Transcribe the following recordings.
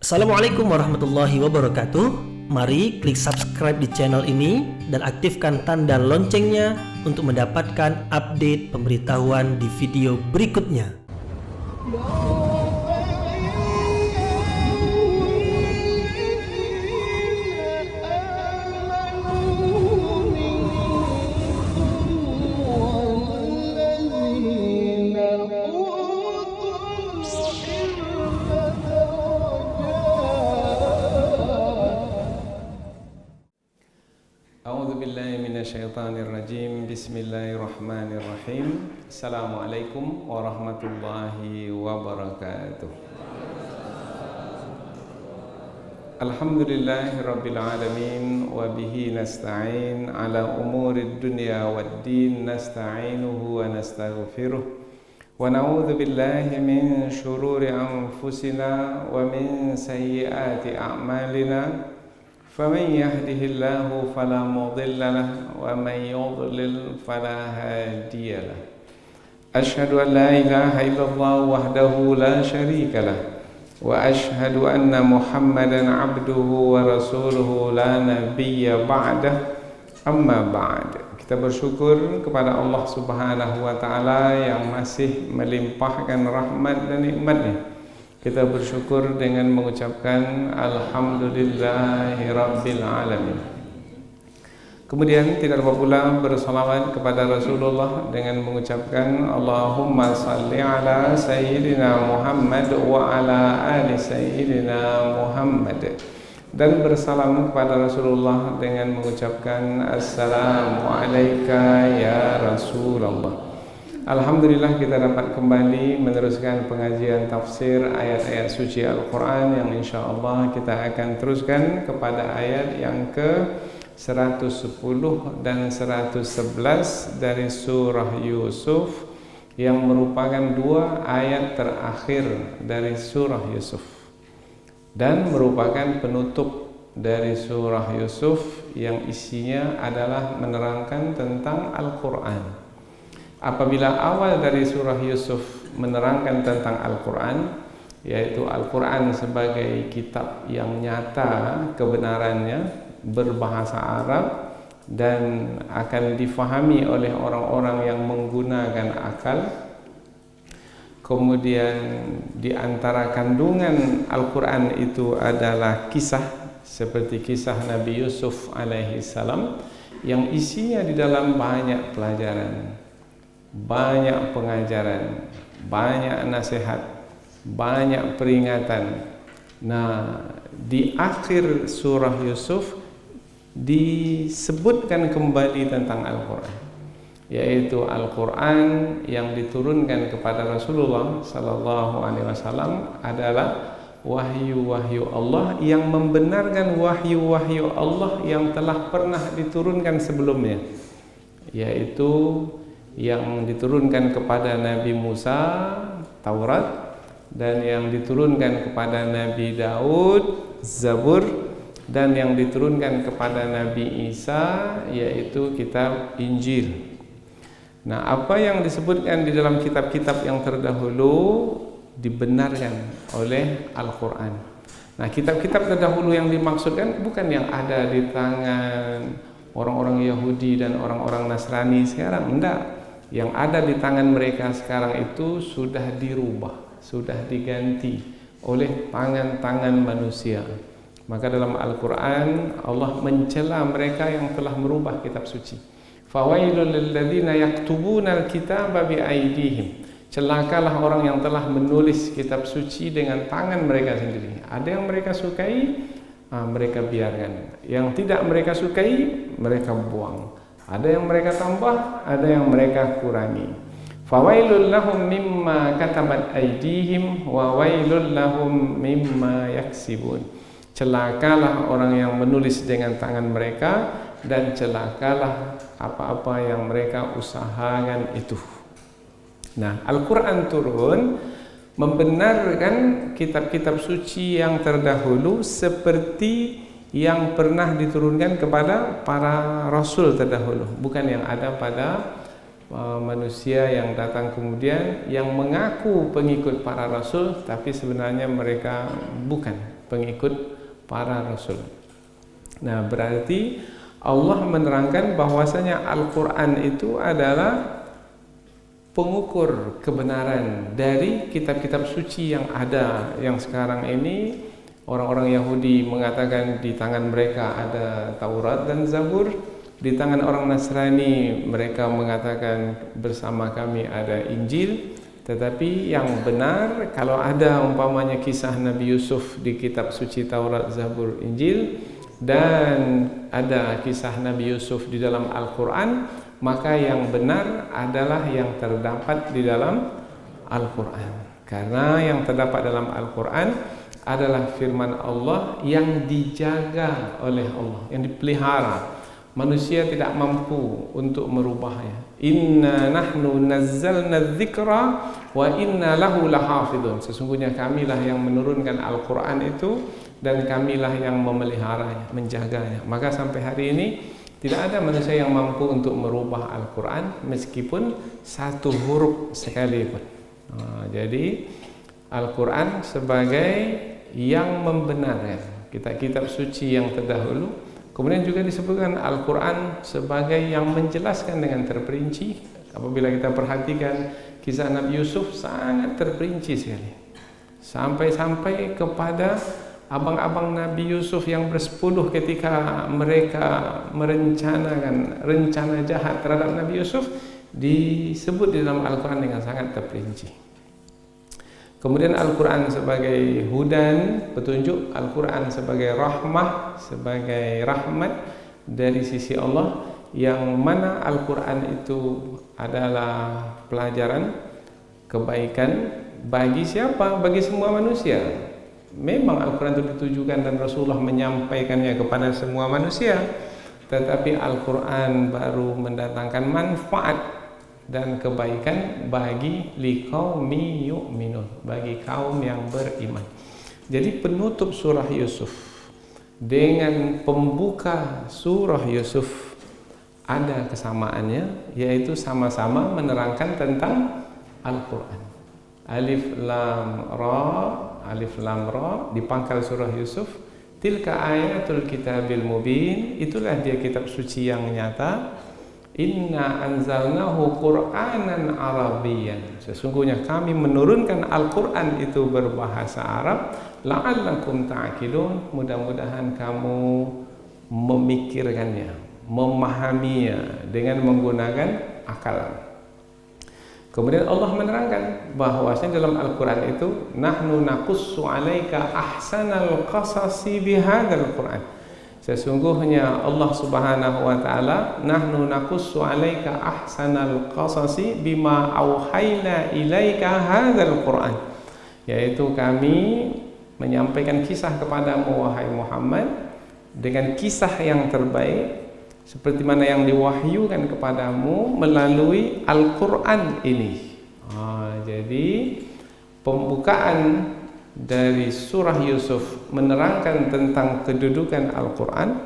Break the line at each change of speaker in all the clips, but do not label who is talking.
Assalamualaikum warahmatullahi wabarakatuh. Mari klik subscribe di channel ini dan aktifkan tanda loncengnya untuk mendapatkan update pemberitahuan di video berikutnya.
A'udzubillahiminasyaitonirrajim. Bismillahirrahmanirrahim. Assalamualaikum warahmatullahi wabarakatuh. Alhamdulillahirabbil alamin wa bihi nasta'in ala umurid dunya waddin nasta'inuhu wa nastaghfiruh wa na'udzu billahi min shururi anfusina wa min sayyiati a'malina. فمن يهده الله فلا مضل له ومن يضلل فلا هادي له أشهد أن لا إله إلا الله وحده لا شريك له وأشهد أن محمدا عبده ورسوله لا نبي بعده أما بعد. Kita bersyukur kepada Allah Subhanahu wa taala yang masih melimpahkan rahmat dan nikmat-Nya. Kita bersyukur dengan mengucapkan Alhamdulillahirabbil alamin. Kemudian tidak lupa pula bersalawat kepada Rasulullah dengan mengucapkan Allahumma salli ala Sayyidina Muhammad wa ala ali Sayyidina Muhammad, dan bersalam kepada Rasulullah dengan mengucapkan Assalamu alayka ya Rasulullah. Alhamdulillah kita dapat kembali meneruskan pengajian tafsir ayat-ayat suci Al-Quran yang insyaAllah kita akan teruskan kepada ayat yang ke 110 dan 111 dari surah Yusuf, yang merupakan dua ayat terakhir dari surah Yusuf dan merupakan penutup dari surah Yusuf yang isinya adalah menerangkan tentang Al-Quran. Apabila awal dari surah Yusuf menerangkan tentang Al-Quran, yaitu Al-Quran sebagai kitab yang nyata kebenarannya, berbahasa Arab dan akan difahami oleh orang-orang yang menggunakan akal. Kemudian di antara kandungan Al-Quran itu adalah kisah seperti kisah Nabi Yusuf alaihi salam yang isinya di dalam banyak pelajaran, banyak pengajaran, banyak nasihat, banyak peringatan. Nah, di akhir surah Yusuf disebutkan kembali tentang Al-Quran, yaitu Al-Quran yang diturunkan kepada Rasulullah sallallahu alaihi wasallam adalah wahyu-wahyu Allah yang membenarkan wahyu-wahyu Allah yang telah pernah diturunkan sebelumnya, yaitu yang diturunkan kepada Nabi Musa, Taurat, dan yang diturunkan kepada Nabi Daud, Zabur, dan yang diturunkan kepada Nabi Isa, yaitu kitab Injil. Nah, apa yang disebutkan di dalam kitab-kitab yang terdahulu dibenarkan oleh Al-Quran. Nah, kitab-kitab terdahulu yang dimaksudkan bukan yang ada di tangan orang-orang Yahudi dan orang-orang Nasrani sekarang, enggak. Yang ada di tangan mereka sekarang itu sudah dirubah, sudah diganti oleh tangan-tangan manusia. Maka dalam Al-Quran Allah mencela mereka yang telah merubah kitab suci. Fawailul lilladzina yaktubuna al-kitaba biaydihim. Celakalah orang yang telah menulis kitab suci dengan tangan mereka sendiri. Ada yang mereka sukai, mereka biarkan. Yang tidak mereka sukai, mereka buang. Ada yang mereka tambah, ada yang mereka kurangi. Fawailul lahum mimma katabat aydihim wa wailul lahum mimma yaksibun. Celakalah orang yang menulis dengan tangan mereka, dan celakalah apa-apa yang mereka usahakan itu. Nah, Al-Quran turun membenarkan kitab-kitab suci yang terdahulu seperti yang pernah diturunkan kepada para rasul terdahulu, bukan yang ada pada manusia yang datang kemudian yang mengaku pengikut para rasul tapi sebenarnya mereka bukan. pengikut para rasul. Nah, berarti Allah menerangkan bahwasanya Al-Quran itu adalah pengukur kebenaran dari kitab-kitab suci yang ada. Yang sekarang ini orang-orang Yahudi mengatakan di tangan mereka ada Taurat dan Zabur, di tangan orang Nasrani mereka mengatakan bersama kami ada Injil. Tetapi yang benar, kalau ada umpamanya kisah Nabi Yusuf di kitab suci Taurat, Zabur, Injil, dan ada kisah Nabi Yusuf di dalam Al-Quran, maka yang benar adalah yang terdapat di dalam Al-Quran. Karena yang terdapat dalam Al-Quran adalah firman Allah yang dijaga oleh Allah, yang dipelihara. Manusia tidak mampu untuk merubahnya. Inna nahnu nazzalna dzikra wa inna lahu lahafidun. Sesungguhnya kamilah yang menurunkan Al-Quran itu dan kamilah yang memeliharanya, menjaganya. Maka sampai hari ini tidak ada manusia yang mampu untuk merubah Al-Quran meskipun satu huruf sekalipun. Jadi Al-Quran sebagai yang membenarkan kitab-kitab suci yang terdahulu. Kemudian juga disebutkan Al-Quran sebagai yang menjelaskan dengan terperinci. Apabila kita perhatikan kisah Nabi Yusuf sangat terperinci sekali. Sampai-sampai kepada abang-abang Nabi Yusuf yang bersepuluh ketika mereka merencanakan rencana jahat terhadap Nabi Yusuf disebut di dalam Al-Quran dengan sangat terperinci. Kemudian Al-Quran sebagai hudan, petunjuk, Al-Quran sebagai rahmah, sebagai rahmat dari sisi Allah, yang mana Al-Quran itu adalah pelajaran kebaikan bagi siapa? Bagi semua manusia. Memang Al-Quran itu ditujukan dan Rasulullah menyampaikannya kepada semua manusia, tetapi Al-Quran baru mendatangkan manfaat dan kebaikan bagi liqaumi yu'minun, bagi kaum yang beriman. Jadi penutup surah Yusuf dengan pembuka surah Yusuf ada kesamaannya, yaitu sama-sama menerangkan tentang Al-Quran. Alif Lam Ra di pangkal surah Yusuf, tilka ayatul kitabil mubin, itulah dia kitab suci yang nyata. Inna anzalnahu Qur'anan Arabiyyan, sesungguhnya kami menurunkan Al-Quran itu berbahasa Arab, la'allakum ta'qilun, mudah-mudahan kamu memikirkannya, memahaminya dengan menggunakan akal. Kemudian Allah menerangkan bahwasanya dalam Al-Quran itu nahnu naqussu 'alaika ahsanal qasasi bihadzal Qur'an. Sesungguhnya Allah Subhanahu wa taala nahnu naqussu 'alaika ahsanal qasasi bima auhayna ilaika hadzal Qur'an. Yaitu kami menyampaikan kisah kepadamu wahai Muhammad dengan kisah yang terbaik seperti mana yang diwahyukan kepadamu melalui Al-Quran ini. Jadi pembukaan dari surah Yusuf menerangkan tentang kedudukan Al-Quran.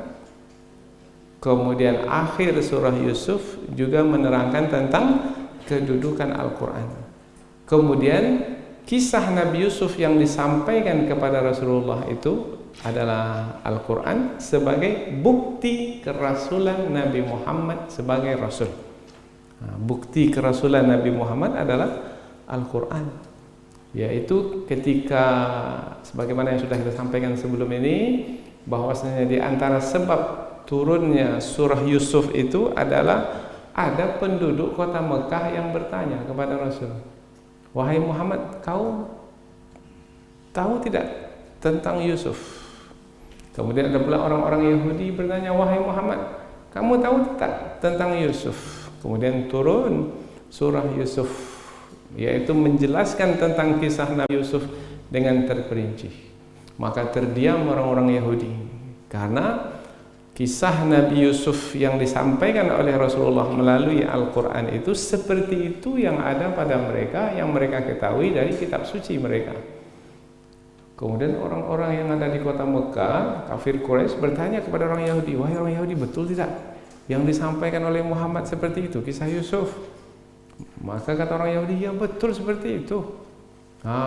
Kemudian akhir surah Yusuf juga menerangkan tentang kedudukan Al-Quran. Kemudian kisah Nabi Yusuf yang disampaikan kepada Rasulullah itu adalah Al-Quran sebagai bukti kerasulan Nabi Muhammad sebagai Rasul. Bukti kerasulan Nabi Muhammad adalah Al-Quran, yaitu ketika sebagaimana yang sudah kita sampaikan sebelum ini, bahwasanya di antara sebab turunnya surah Yusuf itu adalah ada penduduk kota Mekah yang bertanya kepada Rasul, wahai Muhammad, kau tahu tidak tentang Yusuf? Kemudian ada pula orang-orang Yahudi bertanya, wahai Muhammad, kamu tahu tak tentang Yusuf? Kemudian turun surah Yusuf, yaitu menjelaskan tentang kisah Nabi Yusuf dengan terperinci. Maka terdiam orang-orang Yahudi karena kisah Nabi Yusuf yang disampaikan oleh Rasulullah melalui Al-Quran itu seperti itu yang ada pada mereka, yang mereka ketahui dari kitab suci mereka. Kemudian orang-orang yang ada di kota Mekah, kafir Quraisy, bertanya kepada orang Yahudi, wahai orang Yahudi, betul tidak yang disampaikan oleh Muhammad seperti itu, kisah Yusuf? Maka kata orang Yahudi, ya betul seperti itu.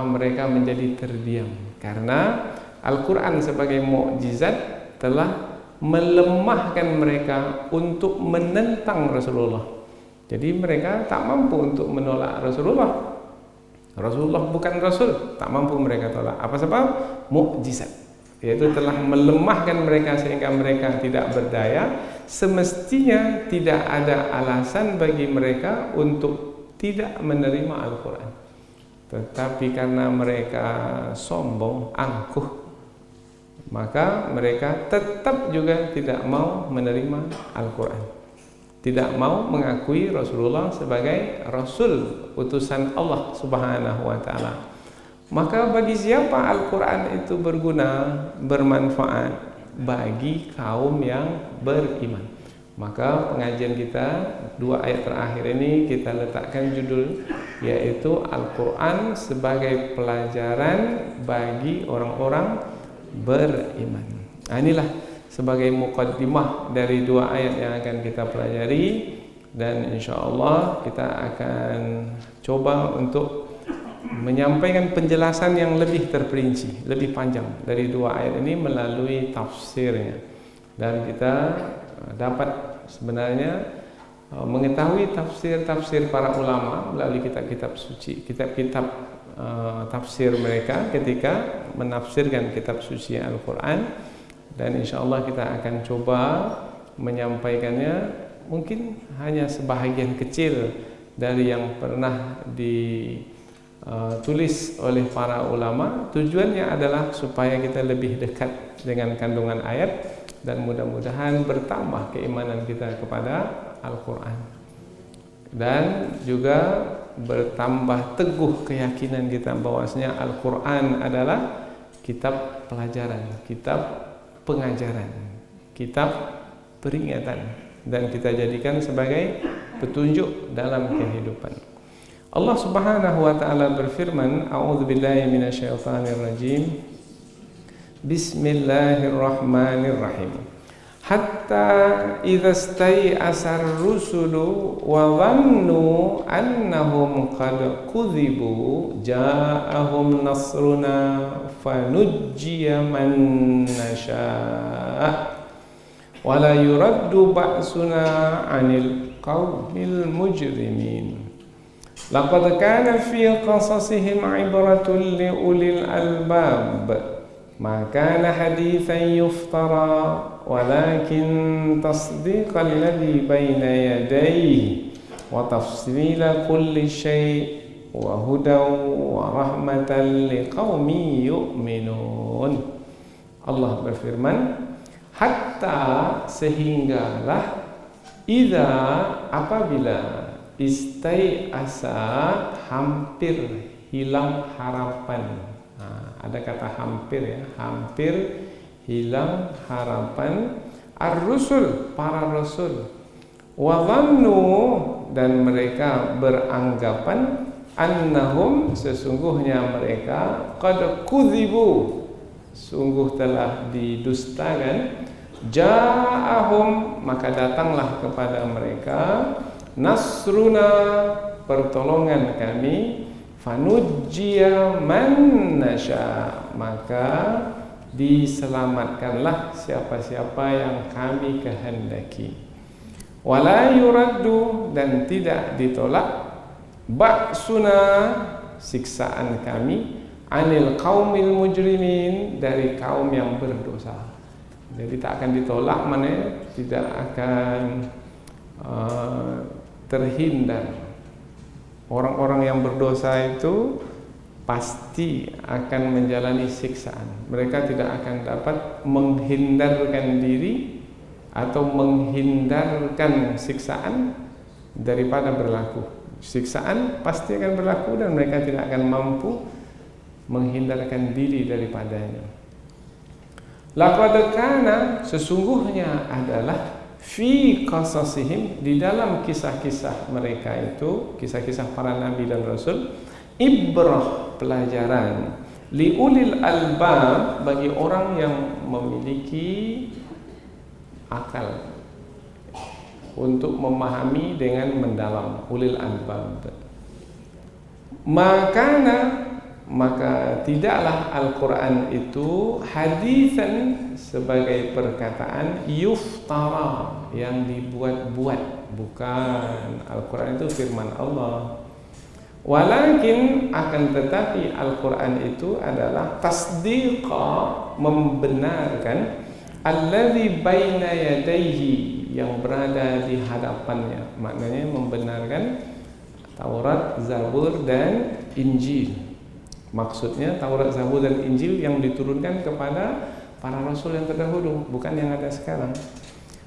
Mereka menjadi terdiam karena Al-Quran sebagai mukjizat telah melemahkan mereka untuk menentang Rasulullah. Jadi mereka tak mampu untuk menolak Rasulullah. Rasulullah bukan Rasul, tak mampu mereka tolak. Apa sebab? Mukjizat, yaitu telah melemahkan mereka sehingga mereka tidak berdaya. Semestinya tidak ada alasan bagi mereka untuk tidak menerima Al-Quran. Tetapi karena mereka sombong, angkuh, maka mereka tetap juga tidak mau menerima Al-Quran, tidak mau mengakui Rasulullah sebagai Rasul utusan Allah Subhanahu wa ta'ala. Maka bagi siapa Al-Quran itu berguna, bermanfaat? Bagi kaum yang beriman. Maka pengajian kita 2 ayat terakhir ini kita letakkan judul, yaitu Al-Quran sebagai pelajaran bagi orang-orang beriman. Inilah sebagai muqaddimah dari 2 ayat yang akan kita pelajari, dan insyaallah kita akan coba untuk menyampaikan penjelasan yang lebih terperinci, lebih panjang dari 2 ayat ini melalui tafsirnya, dan kita dapat sebenarnya mengetahui tafsir-tafsir para ulama melalui kitab-kitab suci, kitab-kitab tafsir mereka ketika menafsirkan kitab suci Al-Quran. Dan insyaallah kita akan coba menyampaikannya, mungkin hanya sebahagian kecil dari yang pernah ditulis oleh para ulama. Tujuannya adalah supaya kita lebih dekat dengan kandungan ayat dan mudah-mudahan bertambah keimanan kita kepada Al-Quran, dan juga bertambah teguh keyakinan kita bahwasanya Al-Quran adalah kitab pelajaran, kitab pengajaran, kitab peringatan, dan kita jadikan sebagai petunjuk dalam kehidupan. Allah Subhanahu wa ta'ala berfirman, a'udzubillahi minasyaitonirrajim, bismillahirrahmanirrahim, hatta idza stai'asa ar-rusulu wa dhannu annahum qad kudzibu ja'ahum nasruna fanujjiya man nasha' wa la yuraddu ba'suna 'anil qaumil mujrimin. Laqad kana fi qasasihim 'ibratun li ulil albab ma kana hadithan yuftara walakin tasdiqal ladzi baina yadayhi wa tafsila kulli syai' wa hudaw wa rahmatan liqaumin yu'minun. Allah berfirman, hatta sehinggalah, idza apabila, istai'asa hampir hilang harapan. Ada kata hampir ya, hampir hilang harapan, ar-rusul para rasul, wa dhannu dan mereka beranggapan, annahum sesungguhnya mereka, qad kudzibu sungguh telah didustakan, ja'ahum maka datanglah kepada mereka, nasruna pertolongan kami, fanujjiya man nasya maka diselamatkanlah siapa-siapa yang kami kehendaki, wala yuraddu dan tidak ditolak, ba'suna siksaan kami, anil qaumil mujrimin dari kaum yang berdosa. Jadi tak akan ditolak, mana tidak akan terhindar. Orang-orang yang berdosa itu pasti akan menjalani siksaan. Mereka tidak akan dapat menghindarkan diri atau menghindarkan siksaan daripada berlaku. Siksaan pasti akan berlaku dan mereka tidak akan mampu menghindarkan diri daripadanya. Laqad kana sesungguhnya adalah, fi qasasihim di dalam kisah-kisah mereka itu, kisah-kisah para nabi dan rasul, ibrah pelajaran, liulil albab bagi orang yang memiliki akal untuk memahami dengan mendalam, ulil albab. maka tidaklah Al-Quran itu haditsan sebagai perkataan yuftara yang dibuat-buat. Bukan, Al-Quran itu firman Allah. Walakin akan tetapi Al-Quran itu adalah tasdiqa, membenarkan alladzi baina yadayhi, yang berada di hadapannya. Maknanya membenarkan Taurat, Zabur dan Injil. Maksudnya Taurat, Zabur dan Injil yang diturunkan kepada para rasul yang terdahulu, bukan yang ada sekarang.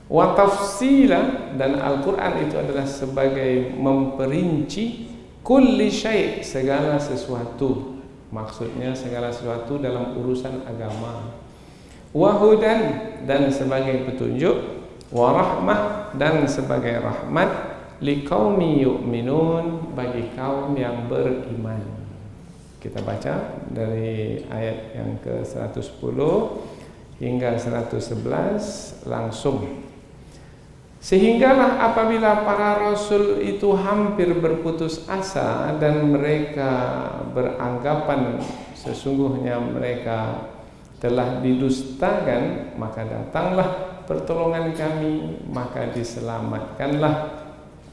Wa tafsila, dan Al-Quran itu adalah sebagai memperinci kulli syai', segala sesuatu. Maksudnya segala sesuatu dalam urusan agama. Wa hudan, dan sebagai petunjuk. Wa rahmah, dan sebagai rahmat. Liqaumi yu'minun, bagi kaum yang beriman. Kita baca dari ayat yang ke-110 hingga 111 langsung. Sehinggalah apabila para rasul itu hampir berputus asa dan mereka beranggapan sesungguhnya mereka telah didustakan, maka datanglah pertolongan kami, maka diselamatkanlah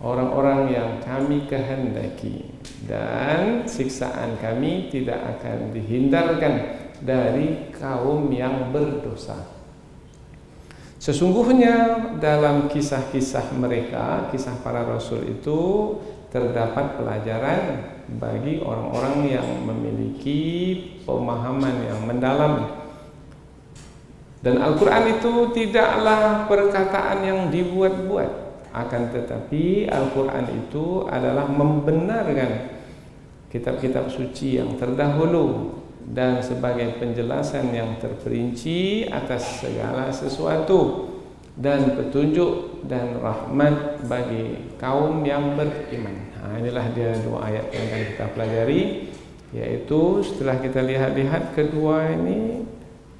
orang-orang yang kami kehendaki, dan siksaan kami tidak akan dihindarkan dari kaum yang berdosa. Sesungguhnya dalam kisah-kisah mereka, kisah para rasul itu terdapat pelajaran bagi orang-orang yang memiliki pemahaman yang mendalam. Dan Al-Quran itu tidaklah perkataan yang dibuat-buat. Akan tetapi Al-Quran itu adalah membenarkan kitab-kitab suci yang terdahulu dan sebagai penjelasan yang terperinci atas segala sesuatu, dan petunjuk dan rahmat bagi kaum yang beriman. Inilah dia dua ayat yang akan kita pelajari, yaitu setelah kita lihat-lihat kedua ini,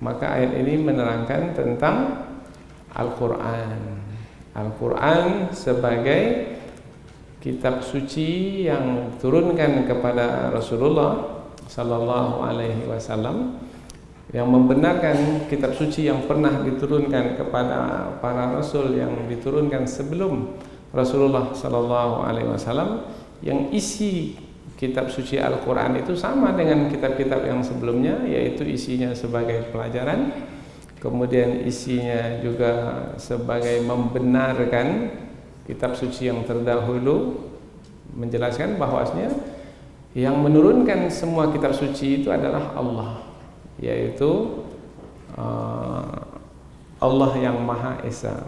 maka ayat ini menerangkan tentang Al-Quran. Al-Quran sebagai kitab suci yang diturunkan kepada Rasulullah sallallahu alaihi wasallam, yang membenarkan kitab suci yang pernah diturunkan kepada para rasul yang diturunkan sebelum Rasulullah sallallahu alaihi wasallam, yang isi kitab suci Al-Quran itu sama dengan kitab-kitab yang sebelumnya, yaitu isinya sebagai pelajaran. Kemudian isinya juga sebagai membenarkan kitab suci yang terdahulu, menjelaskan bahwasanya yang menurunkan semua kitab suci itu adalah Allah, yaitu Allah yang Maha Esa.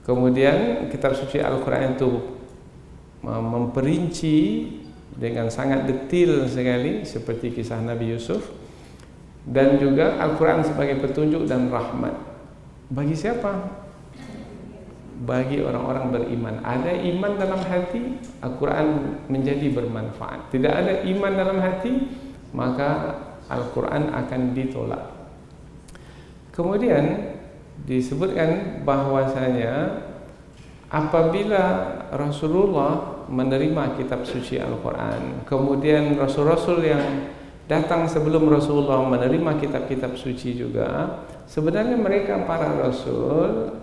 Kemudian kitab suci Al-Quran itu memperinci dengan sangat detail sekali, seperti kisah Nabi Yusuf. Dan juga Al-Quran sebagai petunjuk dan rahmat. Bagi siapa? Bagi orang-orang beriman. Ada iman dalam hati, Al-Quran menjadi bermanfaat. Tidak ada iman dalam hati, maka Al-Quran akan ditolak. Kemudian disebutkan bahwasanya apabila Rasulullah menerima kitab suci Al-Quran, kemudian rasul-rasul yang datang sebelum Rasulullah menerima kitab-kitab suci juga, sebenarnya mereka para rasul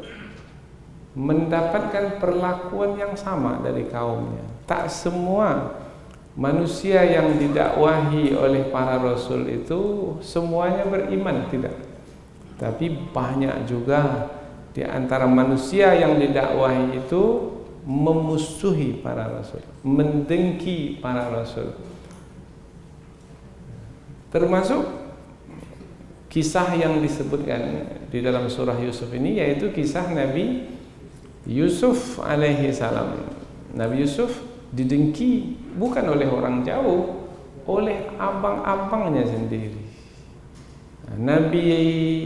mendapatkan perlakuan yang sama dari kaumnya. Tak semua manusia yang didakwahi oleh para rasul itu semuanya beriman, tidak. Tapi banyak juga di antara manusia yang didakwahi itu memusuhi para rasul, mendengki para rasul. Termasuk kisah yang disebutkan di dalam surah Yusuf ini, yaitu kisah Nabi Yusuf alaihi salam. Nabi Yusuf didengki bukan oleh orang jauh, oleh abang-abangnya sendiri. Nabi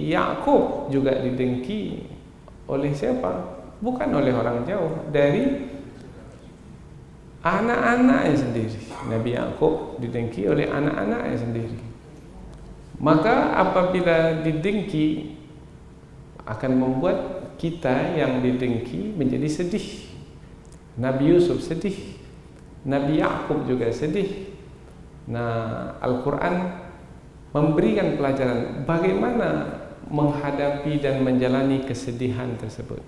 Yakub juga didengki oleh siapa? Bukan oleh orang jauh, dari anak-anaknya sendiri. Nabi Yakub didengki oleh anak-anaknya sendiri. Maka apabila didengki, akan membuat kita yang didengki menjadi sedih. Nabi Yusuf sedih, Nabi Yakub juga sedih. Nah, Al-Quran memberikan pelajaran bagaimana menghadapi dan menjalani kesedihan tersebut.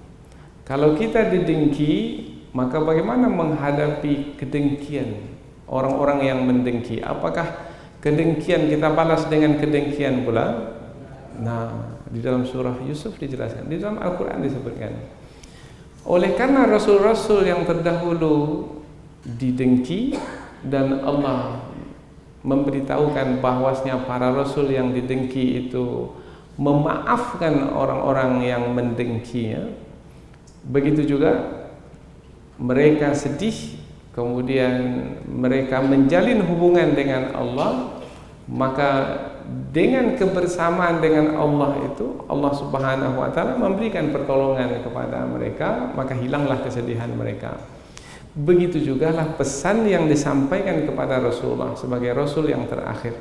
Kalau kita didengki, maka bagaimana menghadapi kedengkian orang-orang yang mendengki? Apakah kedengkian kita balas dengan kedengkian pula? Nah, di dalam surah Yusuf dijelaskan, di dalam Al-Quran disebutkan. Oleh karena Rasul-Rasul yang terdahulu didengki dan Allah memberitahukan bahwasanya para Rasul yang didengki itu memaafkan orang-orang yang mendengkinya, begitu juga mereka sedih, kemudian mereka menjalin hubungan dengan Allah, maka dengan kebersamaan dengan Allah itu Allah Subhanahu wa taala memberikan pertolongan kepada mereka, maka hilanglah kesedihan mereka. Begitu jugalah pesan yang disampaikan kepada Rasulullah sebagai Rasul yang terakhir.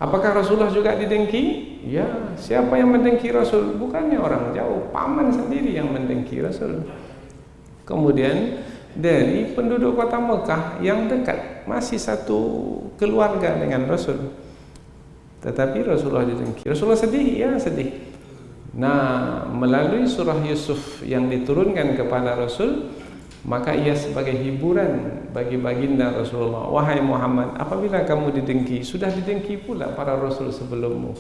Apakah Rasulullah juga didengki? Ya, siapa yang mendengki Rasul? Bukannya orang jauh, paman sendiri yang mendengki Rasul. Kemudian dari penduduk kota Mekah yang dekat, masih satu keluarga dengan Rasul, tetapi Rasulullah didengki. Rasulullah sedih, ya sedih. Nah, melalui surah Yusuf yang diturunkan kepada Rasul, maka ia sebagai hiburan bagi baginda Rasulullah. Wahai Muhammad, apabila kamu didengki, sudah didengki pula para Rasul sebelummu,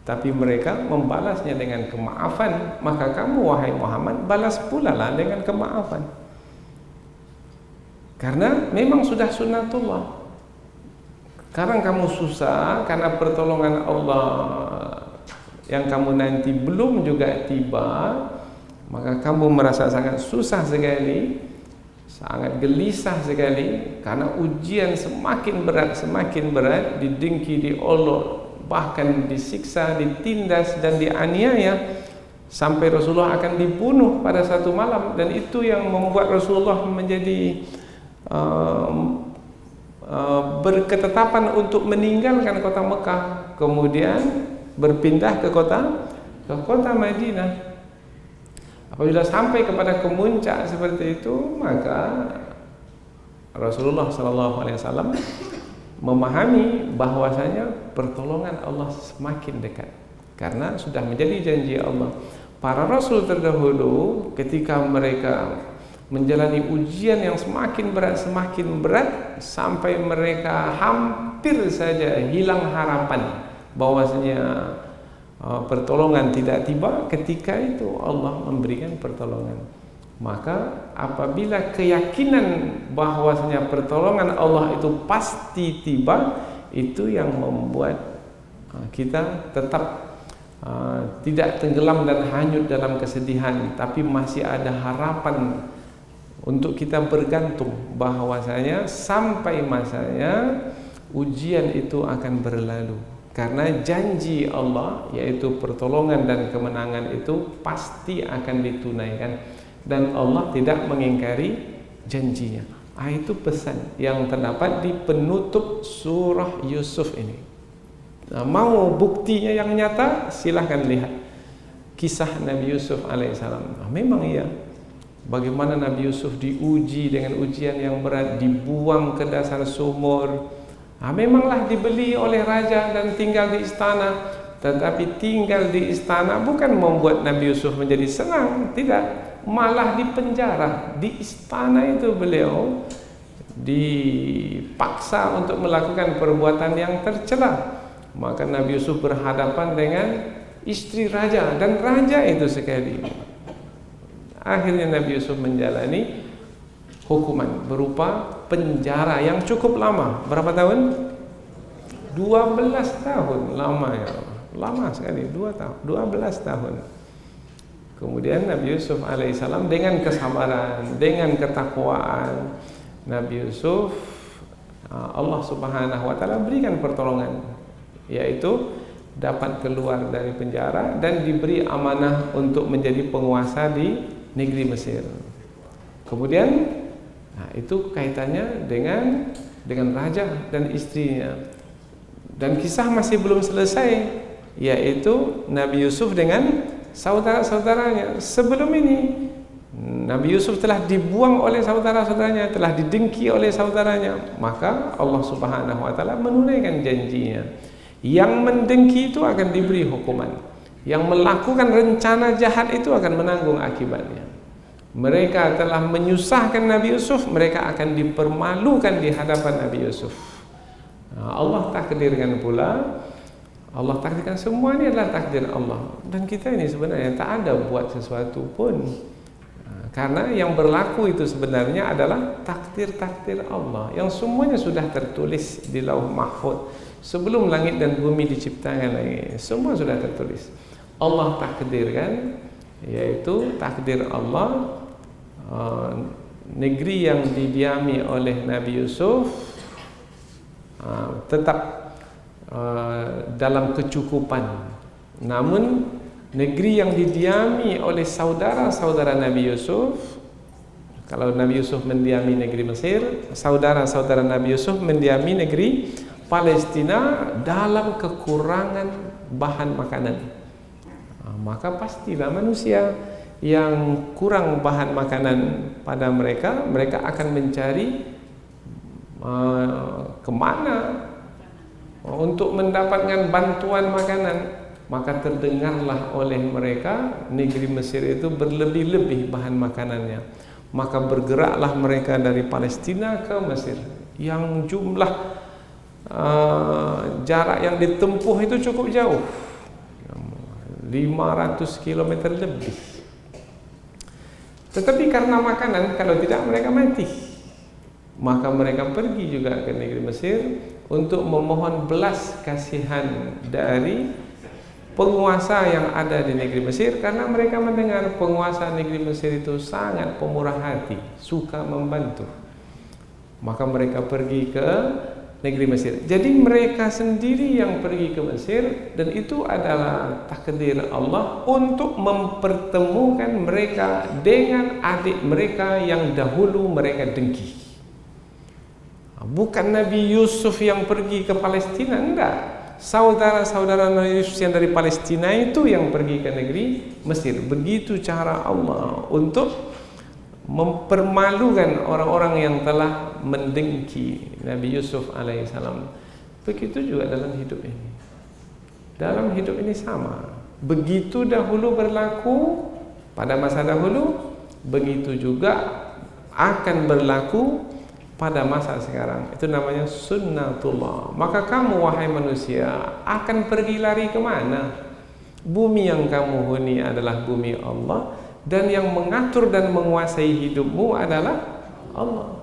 tapi mereka membalasnya dengan kemaafan, maka kamu wahai Muhammad balas pula lah dengan kemaafan. Karena memang sudah sunnatullah. Sekarang kamu susah karena pertolongan Allah yang kamu nanti belum juga tiba, maka kamu merasa sangat susah sekali, sangat gelisah sekali, karena ujian semakin berat, didengki, diolok, bahkan disiksa, ditindas dan dianiaya, sampai Rasulullah akan dibunuh pada satu malam. Dan itu yang membuat Rasulullah menjadi berketetapan untuk meninggalkan kota Mekah, kemudian berpindah ke kota Madinah. Apabila sampai kepada kemuncak seperti itu, maka Rasulullah SAW memahami bahwasanya pertolongan Allah semakin dekat, karena sudah menjadi janji Allah. Para Rasul terdahulu ketika mereka menjalani ujian yang semakin berat sampai mereka hampir saja hilang harapan bahwasanya pertolongan tidak tiba, ketika itu Allah memberikan pertolongan. Maka apabila keyakinan bahwasanya pertolongan Allah itu pasti tiba, itu yang membuat kita tetap tidak tenggelam dan hanyut dalam kesedihan, tapi masih ada harapan untuk kita bergantung bahwasanya sampai masanya ujian itu akan berlalu. Karena janji Allah, yaitu pertolongan dan kemenangan itu pasti akan ditunaikan, dan Allah tidak mengingkari janjinya. Itu pesan yang terdapat di penutup surah Yusuf ini. Nah, mau buktinya yang nyata, silahkan lihat kisah Nabi Yusuf alaihissalam. Memang iya, bagaimana Nabi Yusuf diuji dengan ujian yang berat, dibuang ke dasar sumur. Memanglah dibeli oleh raja dan tinggal di istana. Tetapi tinggal di istana bukan membuat Nabi Yusuf menjadi senang, tidak, malah dipenjara. Di istana itu beliau dipaksa untuk melakukan perbuatan yang tercela. Maka Nabi Yusuf berhadapan dengan istri raja, dan raja itu sekali. Akhirnya Nabi Yusuf menjalani hukuman berupa penjara yang cukup lama. Berapa tahun? 12 tahun. Lama ya, lama sekali. 12 tahun. Kemudian Nabi Yusuf alaihissalam dengan kesabaran, dengan ketakwaan Nabi Yusuf, Allah Subhanahu wa taala berikan pertolongan, yaitu dapat keluar dari penjara dan diberi amanah untuk menjadi penguasa di negeri Mesir. Kemudian itu kaitannya dengan raja dan istrinya. Dan kisah masih belum selesai, yaitu Nabi Yusuf dengan saudara-saudaranya. Sebelum ini Nabi Yusuf telah dibuang oleh saudara-saudaranya, telah didengki oleh saudaranya, maka Allah Subhanahu wa taala menunaikan janjinya. Yang mendengki itu akan diberi hukuman. Yang melakukan rencana jahat itu akan menanggung akibatnya. Mereka telah menyusahkan Nabi Yusuf, mereka akan dipermalukan di hadapan Nabi Yusuf. Allah takdirkan pula, Allah takdirkan, semua ini adalah takdir Allah. Dan kita ini sebenarnya tak ada buat sesuatu pun. Karena yang berlaku itu sebenarnya adalah takdir-takdir Allah yang semuanya sudah tertulis di Lauh Mahfuz sebelum langit dan bumi diciptakan lagi. Semua sudah tertulis. Allah takdirkan, yaitu takdir Allah, negeri yang didiami oleh Nabi Yusuf tetap dalam kecukupan. Namun negeri yang didiami oleh saudara-saudara Nabi Yusuf, kalau Nabi Yusuf mendiami negeri Mesir, saudara-saudara Nabi Yusuf mendiami negeri Palestina dalam kekurangan bahan makanan. Maka pastilah manusia yang kurang bahan makanan pada mereka, mereka akan mencari kemana untuk mendapatkan bantuan makanan. Maka terdengarlah oleh mereka negeri Mesir itu berlebih-lebih bahan makanannya. Maka bergeraklah mereka dari Palestina ke Mesir, yang jumlah jarak yang ditempuh itu cukup jauh, 500 km lebih. Tetapi karena makanan, kalau tidak mereka mati. Maka mereka pergi juga ke negeri Mesir untuk memohon belas kasihan dari penguasa yang ada di negeri Mesir, karena mereka mendengar penguasa negeri Mesir itu sangat pemurah hati, suka membantu. Maka mereka pergi ke negeri Mesir. Jadi mereka sendiri yang pergi ke Mesir, dan itu adalah takdir Allah untuk mempertemukan mereka dengan adik mereka yang dahulu mereka dengki. Bukan Nabi Yusuf yang pergi ke Palestina, enggak. Saudara-saudara Nabi Yusuf yang dari Palestina itu yang pergi ke negeri Mesir. Begitu cara Allah untuk mempermalukan orang-orang yang telah mendengki Nabi Yusuf alaihissalam. Begitu juga dalam hidup ini. Dalam hidup ini sama. Begitu dahulu berlaku pada masa dahulu, begitu juga akan berlaku pada masa sekarang. Itu namanya sunnatullah. Maka kamu wahai manusia akan pergi lari kemana? Bumi yang kamu huni adalah bumi Allah, dan yang mengatur dan menguasai hidupmu adalah Allah.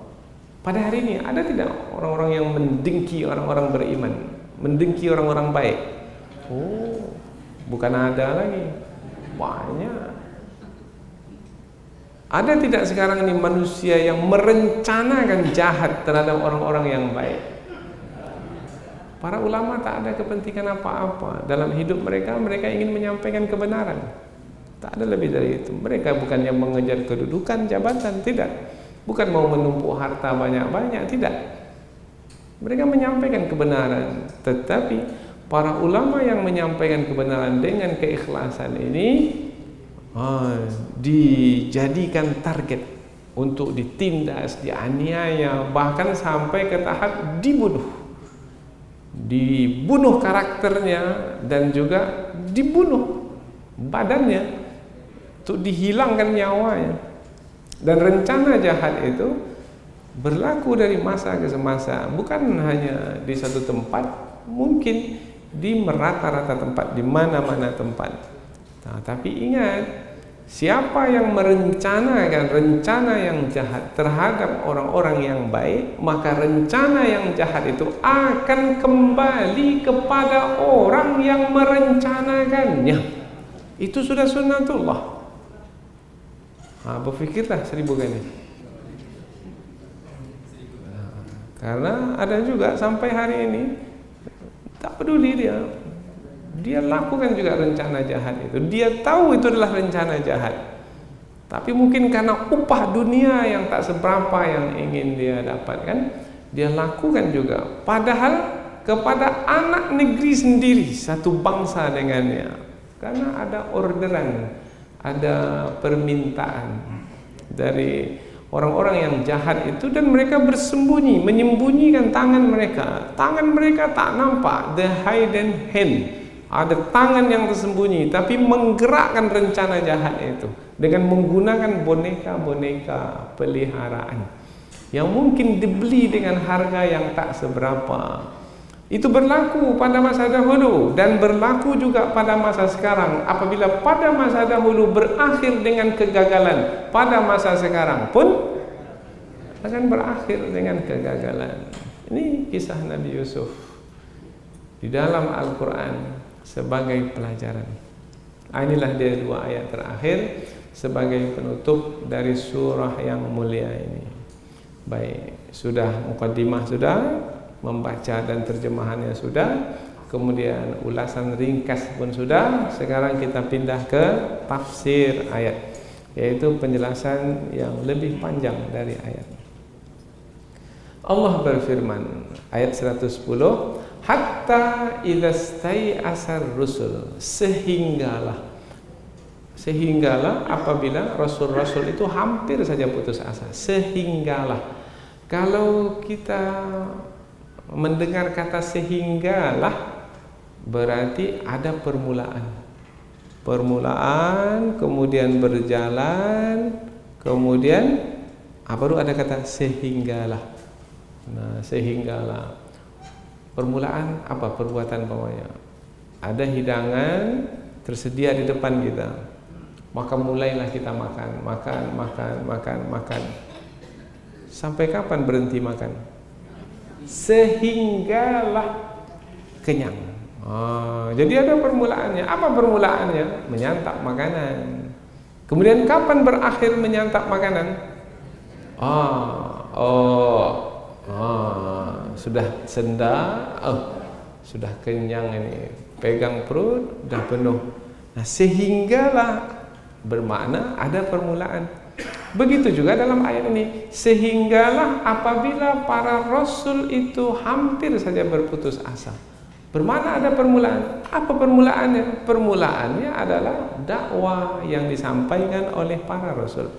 Pada hari ini ada tidak orang-orang yang mendengki orang-orang beriman, mendengki orang-orang baik? Oh, bukan ada lagi, banyak. Ada tidak sekarang ini manusia yang merencanakan jahat terhadap orang-orang yang baik? Para ulama tak ada kepentingan apa-apa dalam hidup mereka. Mereka ingin menyampaikan kebenaran. Tak ada lebih dari itu. Mereka bukannya mengejar kedudukan, jabatan, tidak. Bukan mau menumpuk harta banyak-banyak, tidak. Mereka menyampaikan kebenaran. Tetapi para ulama yang menyampaikan kebenaran dengan keikhlasan ini dijadikan target untuk ditindas, dianiaya, bahkan sampai ke tahap dibunuh karakternya, dan juga dibunuh badannya untuk dihilangkan nyawanya. Dan rencana jahat itu berlaku dari masa ke semasa, bukan hanya di satu tempat, mungkin di merata-rata tempat, di mana-mana tempat. Nah, tapi ingat, siapa yang merencanakan rencana yang jahat terhadap orang-orang yang baik, maka rencana yang jahat itu akan kembali kepada orang yang merencanakannya. Itu sudah sunnatullah. Berfikirlah 1000 kali. Karena ada juga sampai hari ini tak peduli dia lakukan juga rencana jahat itu. Dia tahu itu adalah rencana jahat, tapi mungkin karena upah dunia yang tak seberapa yang ingin dia dapatkan, dia lakukan juga. Padahal kepada anak negeri sendiri, satu bangsa dengannya, karena ada orderan, ada permintaan. dari orang-orang yang jahat itu, dan mereka bersembunyi, menyembunyikan tangan mereka. Tangan mereka tak nampak, the hidden hand. Ada tangan yang tersembunyi, tapi menggerakkan rencana jahatnya itu dengan menggunakan boneka-boneka peliharaan yang mungkin dibeli dengan harga yang tak seberapa. Itu berlaku pada masa dahulu dan berlaku juga pada masa sekarang. Apabila pada masa dahulu berakhir dengan kegagalan, pada masa sekarang pun akan berakhir dengan kegagalan. Ini kisah Nabi Yusuf di dalam Al-Quran sebagai pelajaran. Inilah dia 2 ayat terakhir sebagai penutup dari surah yang mulia ini. Baik, sudah mukaddimah sudah, membaca dan terjemahannya sudah, kemudian ulasan ringkas pun sudah. Sekarang kita pindah ke tafsir ayat, yaitu penjelasan yang lebih panjang dari ayat. Allah berfirman ayat 110, hatta idza stai'asar rusul, sehinggalah apabila rasul-rasul itu hampir saja putus asa. Sehinggalah, kalau kita mendengar kata sehinggalah berarti ada permulaan, kemudian berjalan, kemudian baru ada kata sehinggalah. Nah, sehinggalah permulaan apa? Perbuatan bawahnya. Ada hidangan tersedia di depan kita, maka mulailah kita makan. Sampai kapan berhenti makan? Sehinggalah kenyang. Jadi ada permulaannya. Apa permulaannya? Menyantap makanan. Kemudian kapan berakhir menyantap makanan? Sudah senda, sudah kenyang ini, pegang perut, sudah penuh. Nah, sehinggalah bermakna ada permulaan. Begitu juga dalam ayat ini, sehinggalah apabila para rasul itu hampir saja berputus asa. Bermakna ada permulaan. Apa permulaannya? Permulaannya adalah dakwah yang disampaikan oleh para rasul.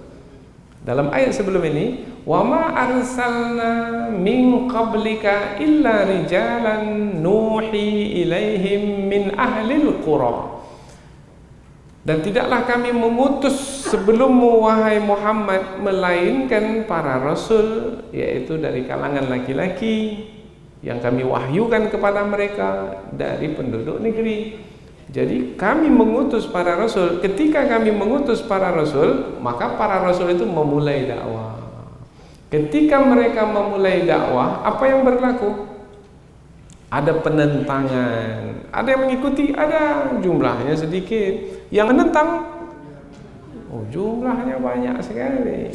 Dalam ayat sebelum ini, wa ma arsalna min qablika illa rijalan nuhi ilaihim min ahlil qura. Dan tidaklah kami mengutus sebelummu wahai Muhammad melainkan para rasul, yaitu dari kalangan laki-laki yang kami wahyukan kepada mereka dari penduduk negeri. Jadi kami mengutus para rasul. Ketika kami mengutus para rasul, maka para rasul itu memulai dakwah. Ketika mereka memulai dakwah, apa yang berlaku? Ada penentangan. Ada yang mengikuti, ada jumlahnya sedikit. Yang menentang, jumlahnya banyak sekali.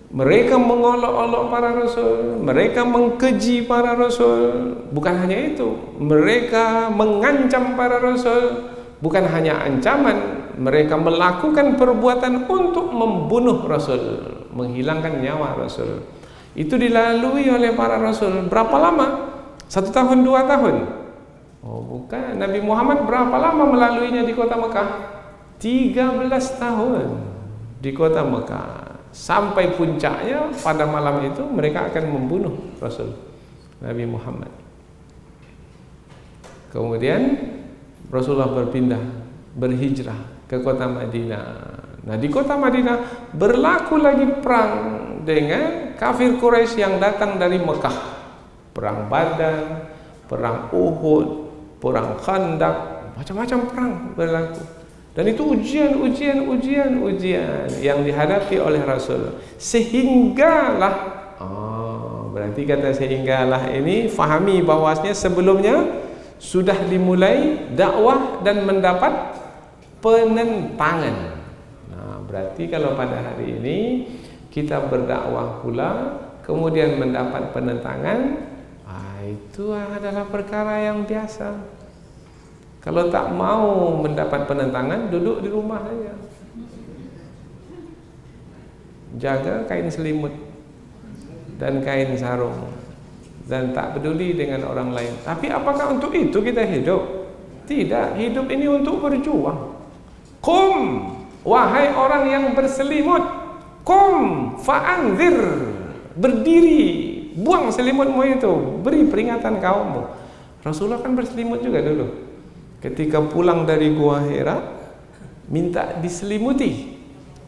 Mereka mengolok-olok para rasul, mereka mengkeji para rasul. Bukan hanya itu, mereka mengancam para rasul. Bukan hanya ancaman, mereka melakukan perbuatan untuk membunuh rasul, menghilangkan nyawa rasul. Itu dilalui oleh para rasul. Berapa lama? 1 tahun, 2 tahun? Bukan. Nabi Muhammad berapa lama melaluinya di kota Mekah? 13 tahun di kota Mekah. Sampai puncaknya pada malam itu mereka akan membunuh Rasul Nabi Muhammad. Kemudian Rasulullah berhijrah ke kota Madinah. Nah, di kota Madinah berlaku lagi perang dengan kafir Quraisy yang datang dari Mekah. Perang Badar, perang Uhud, perang Khandaq, macam-macam perang berlaku. Dan itu ujian yang dihadapi oleh Rasul. Sehinggalah, berarti kata sehinggalah ini fahami bahwasanya sebelumnya sudah dimulai dakwah dan mendapat penentangan. Nah, berarti kalau pada hari ini kita berdakwah pula kemudian mendapat penentangan, itu adalah perkara yang biasa. Kalau tak mau mendapat penentangan, duduk di rumah saja. Jaga kain selimut dan kain sarung dan tak peduli dengan orang lain. Tapi apakah untuk itu kita hidup? Tidak, hidup ini untuk berjuang. Qum, wahai orang yang berselimut, Qum fa'anzir, berdiri, buang selimutmu itu, beri peringatan kaummu. Rasulullah kan berselimut juga dulu. Ketika pulang dari Gua Hira, minta diselimuti.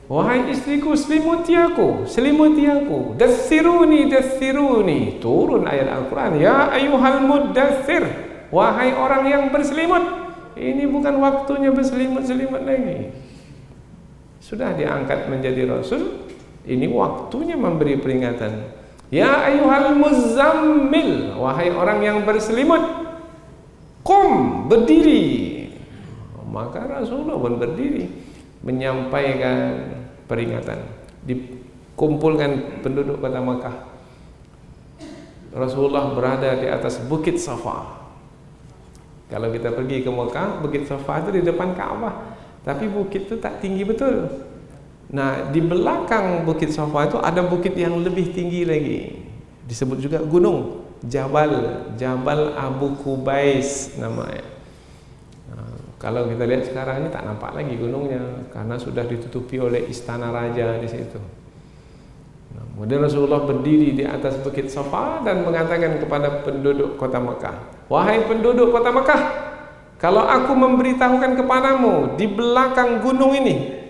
Wahai istriku, selimuti aku, selimuti aku. Dathiruni, dathiruni. Turun ayat Al-Quran. Ya ayyuhal muddathir, wahai orang yang berselimut. Ini bukan waktunya berselimut-selimut lagi. Sudah diangkat menjadi Rasul, ini waktunya memberi peringatan. Ya ayyuhal muzammil, wahai orang yang berselimut. Qum, berdiri. Maka Rasulullah pun berdiri menyampaikan peringatan. Dikumpulkan penduduk kota Mekah. Rasulullah berada di atas Bukit Safa. Kalau kita pergi ke Mekah, Bukit Safa itu di depan Ka'bah, tapi bukit itu tak tinggi betul. Nah, di belakang Bukit Safa itu ada bukit yang lebih tinggi lagi, disebut juga gunung Jabal Abu Qubais namanya. Nah, kalau kita lihat sekarang ini tak nampak lagi gunungnya karena sudah ditutupi oleh istana raja di situ. Nah, kemudian Rasulullah berdiri di atas Bukit Safa dan mengatakan kepada penduduk kota Mekah, wahai penduduk kota Mekah, kalau aku memberitahukan kepadamu di belakang gunung ini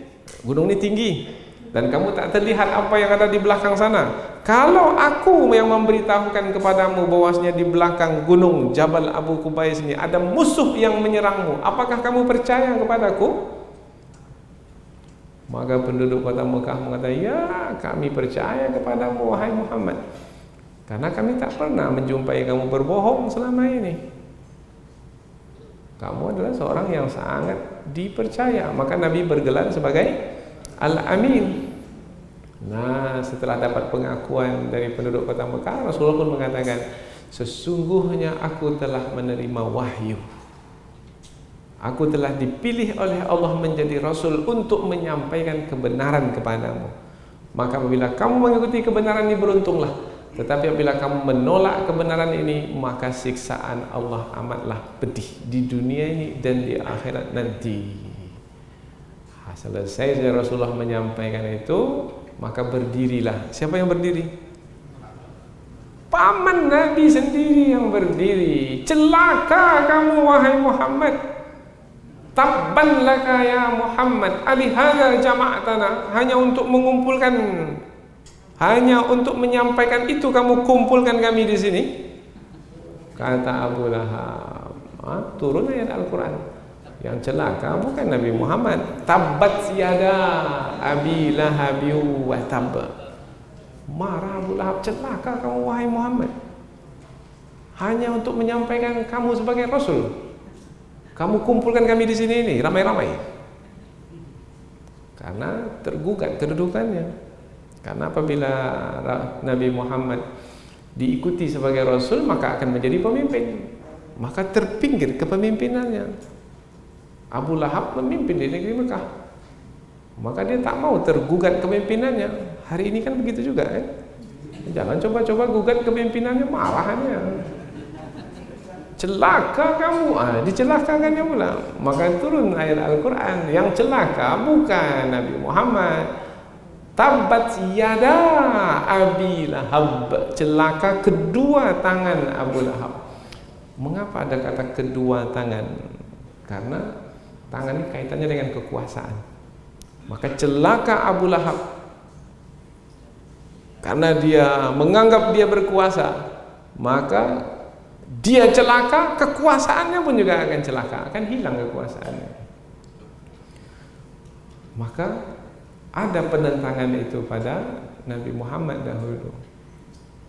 tinggi dan kamu tak terlihat apa yang ada di belakang sana. Kalau aku yang memberitahukan kepadamu bahwasanya di belakang gunung Jabal Abu Qubais ini ada musuh yang menyerangmu, apakah kamu percaya kepadaku? Maka penduduk kota Mekah mengatakan, ya kami percaya kepadamu wahai Muhammad, karena kami tak pernah menjumpai kamu berbohong selama ini. Kamu adalah seorang yang sangat dipercaya. Maka Nabi bergelar sebagai Al-Amin. Nah, setelah dapat pengakuan dari penduduk kota Mekah, Rasulullah pun mengatakan, sesungguhnya aku telah menerima wahyu. Aku telah dipilih oleh Allah menjadi Rasul untuk menyampaikan kebenaran kepadamu. Maka apabila kamu mengikuti kebenaran ini, beruntunglah. Tetapi apabila kamu menolak kebenaran ini, maka siksaan Allah amatlah pedih di dunia ini dan di akhirat nanti. Selesai Rasulullah menyampaikan itu, maka berdirilah. Siapa yang berdiri? Paman Nabi sendiri yang berdiri. Celaka kamu wahai Muhammad. Tabban laka ya Muhammad, alihada jama'atana, hanya untuk mengumpulkan, hanya untuk menyampaikan itu kamu kumpulkan kami di sini. Kata Abu Lahab. Turun ayat Al-Quran. Yang celaka bukan Nabi Muhammad. Tabbat yada abi lahabi wa tab. Marah Abu Lahab, celaka kamu wahai Muhammad, hanya untuk menyampaikan kamu sebagai Rasul. Kamu kumpulkan kami di sini ini ramai-ramai. Karena tergugat kedudukannya. Karena apabila Nabi Muhammad diikuti sebagai Rasul, maka akan menjadi pemimpin. Maka terpinggir kepemimpinannya. Abu Lahab memimpin di negeri Mekah, maka dia tak mau tergugat kepemimpinannya. Hari ini kan begitu juga kan? Jangan coba-coba gugat kepemimpinannya, marahannya. Celaka kamu, dicelakakannya pula. Maka turun ayat Al-Quran. Yang celaka bukan Nabi Muhammad. Tabbat yada abi lahab, celaka kedua tangan Abu Lahab. Mengapa ada kata kedua tangan? Karena tangan ini kaitannya dengan kekuasaan. Maka celaka Abu Lahab karena dia menganggap dia berkuasa, maka dia celaka, kekuasaannya pun juga akan celaka, akan hilang kekuasaannya. Maka ada penentangan itu pada Nabi Muhammad dahulu,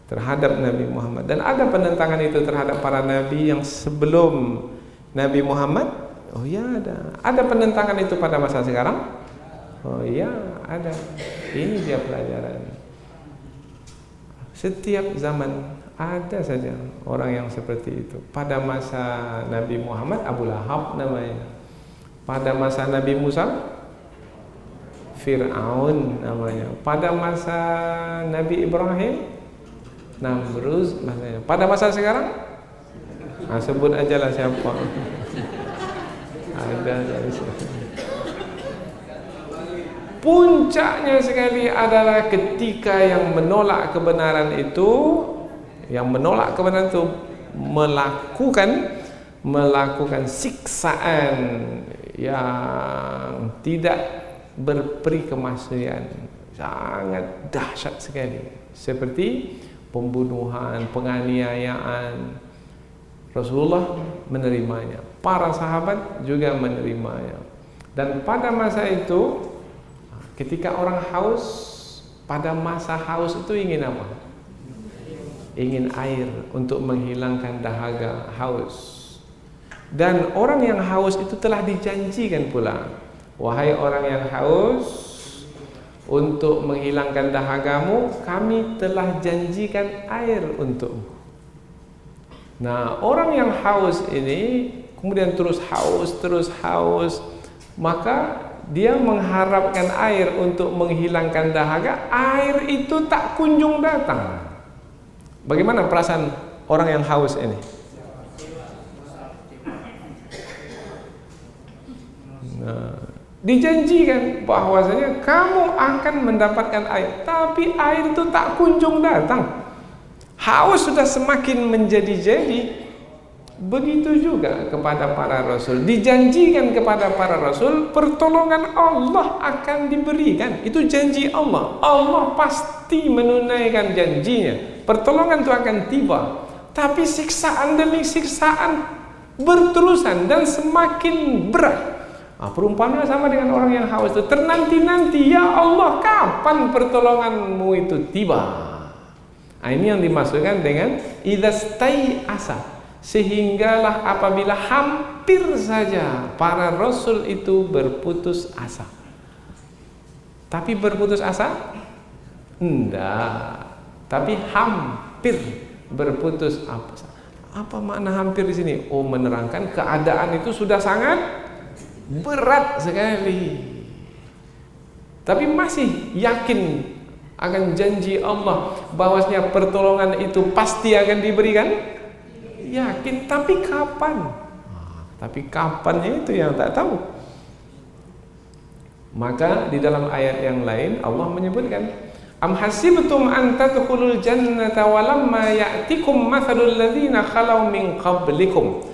terhadap Nabi Muhammad, dan ada penentangan itu terhadap para nabi yang sebelum Nabi Muhammad. Oh ya, ada penentangan itu pada masa sekarang. Oh iya, ada. Ini dia pelajaran. Setiap zaman ada saja orang yang seperti itu. Pada masa Nabi Muhammad, Abu Lahab namanya. Pada masa Nabi Musa, Fir'aun namanya. Pada masa Nabi Ibrahim, Namruz namanya. Pada masa sekarang, sebut ajalah siapa. Ada dari situ. puncaknya sekali adalah ketika yang menolak kebenaran itu, melakukan siksaan yang tidak berperi kemanusiaan, sangat dahsyat sekali, seperti pembunuhan, penganiayaan. Rasulullah menerimanya, para sahabat juga menerimanya. Dan pada masa itu, ketika orang haus, pada masa haus itu ingin apa? Ingin air untuk menghilangkan dahaga haus. Dan orang yang haus itu telah dijanjikan pula, wahai orang yang haus, untuk menghilangkan dahagamu, kami telah janjikan air untukmu. Nah, orang yang haus ini kemudian terus haus, maka dia mengharapkan air untuk menghilangkan dahaga, air itu tak kunjung datang. Bagaimana perasaan orang yang haus ini? Nah, dijanjikan bahwasanya kamu akan mendapatkan air, tapi air itu tak kunjung datang. Haus sudah semakin menjadi-jadi. Begitu juga kepada para rasul, dijanjikan kepada para rasul pertolongan Allah akan diberikan. Itu janji Allah. Allah pasti menunaikan janjinya. Pertolongan itu akan tiba. Tapi siksaan demi siksaan berterusan dan semakin berat. Perumpamaan sama dengan orang yang haus itu, ternanti-nanti, ya Allah, kapan pertolonganmu itu tiba? Ini yang dimaksudkan dengan idzastai asa. Sehinggalah apabila hampir saja para rasul itu berputus asa. Tapi berputus asa? Enggak. Tapi hampir berputus asa. Apa makna hampir di sini? Oh, menerangkan keadaan itu sudah sangat berat sekali. Tapi masih yakin akan janji Allah bahwasanya pertolongan itu pasti akan diberikan. Yakin, tapi kapan? Tapi kapannya itu yang tak tahu. Maka di dalam ayat yang lain Allah menyebutkan, am hasibtum an tadkhulul jannata walamma ya'tikum mathalul ladzina khalau min qablikum.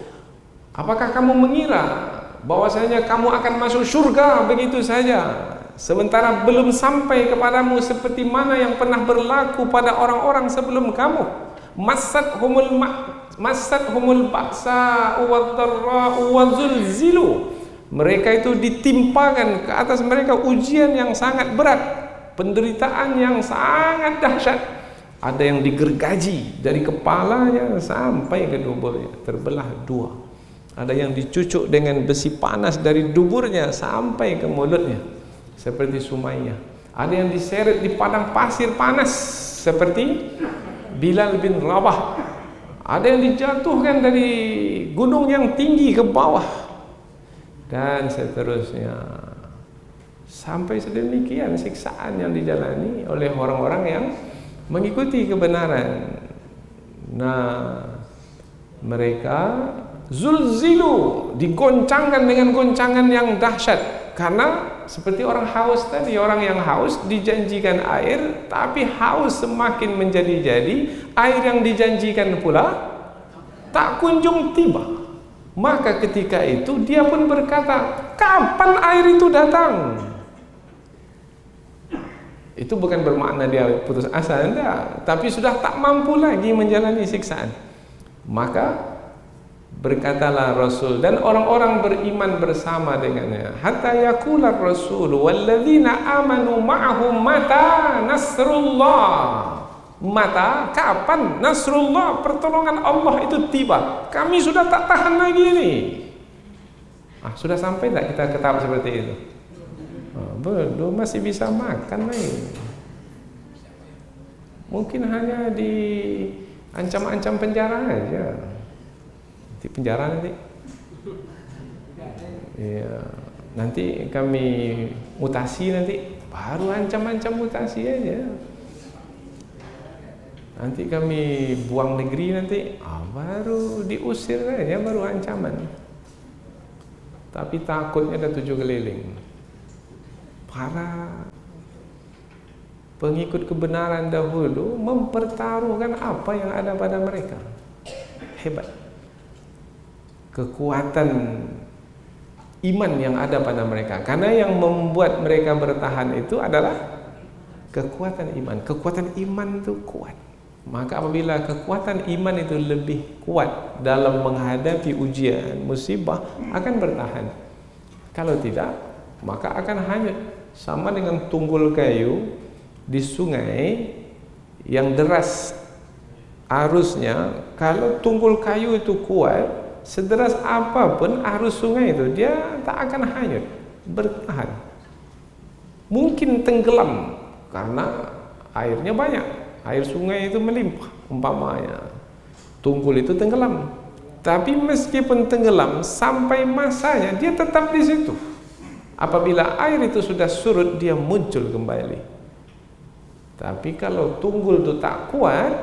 Apakah kamu mengira bahwasanya kamu akan masuk surga begitu saja, sementara belum sampai kepadamu seperti mana yang pernah berlaku pada orang-orang sebelum kamu? Massat humul ba'sa wad-dharra'u wazulzilu. Mereka itu ditimpakan ke atas mereka ujian yang sangat berat, penderitaan yang sangat dahsyat. Ada yang digergaji dari kepalanya sampai ke duburnya, terbelah dua. Ada yang dicucuk dengan besi panas dari duburnya sampai ke mulutnya, seperti Sumayyah. Ada yang diseret di padang pasir panas seperti Bilal bin Rabah. Ada yang dijatuhkan dari gunung yang tinggi ke bawah, dan seterusnya, sampai sedemikian siksaan yang dijalani oleh orang-orang yang mengikuti kebenaran. Nah, mereka zulzilu, digoncangkan dengan goncangan yang dahsyat. Karena seperti orang haus tadi, orang yang haus dijanjikan air, tapi haus semakin menjadi-jadi, air yang dijanjikan pula tak kunjung tiba. Maka ketika itu dia pun berkata, kapan air itu datang? Itu bukan bermakna dia putus asa, enggak, tapi sudah tak mampu lagi menjalani siksaan. Maka berkatalah Rasul dan orang-orang beriman bersama dengannya, hatta yaqular Rasul walladzina amanu ma'ahu mata nasrullah. Mata, kapan nasrullah, pertolongan Allah itu tiba? Kami sudah tak tahan lagi ini. Sudah sampai tak kita ke tahap seperti itu? Belum, masih bisa makan lagi. Mungkin hanya di ancam-ancam penjara aja. Di penjara nanti, ya, nanti kami mutasi, nanti baru ancam-ancam mutasi aja. Nanti kami buang negeri, nanti baru diusir aja, baru ancaman. Tapi takutnya ada 7 keliling. para pengikut kebenaran dahulu mempertaruhkan apa yang ada pada mereka. Hebat. Kekuatan iman yang ada pada mereka. Karena yang membuat mereka bertahan itu adalah kekuatan iman. Kekuatan iman itu kuat. Maka apabila kekuatan iman itu lebih kuat dalam menghadapi ujian, musibah, akan bertahan. Kalau tidak, maka akan hanyut. Sama dengan tunggul kayu di sungai yang deras arusnya. Kalau tunggul kayu itu kuat, sederas apapun arus sungai itu, dia tak akan hanyut, bertahan. Mungkin tenggelam karena airnya banyak, air sungai itu melimpah umpamanya, tunggul itu tenggelam. Tapi meskipun tenggelam, sampai masanya dia tetap di situ. Apabila air itu sudah surut, dia muncul kembali. Tapi kalau tunggul itu tak kuat,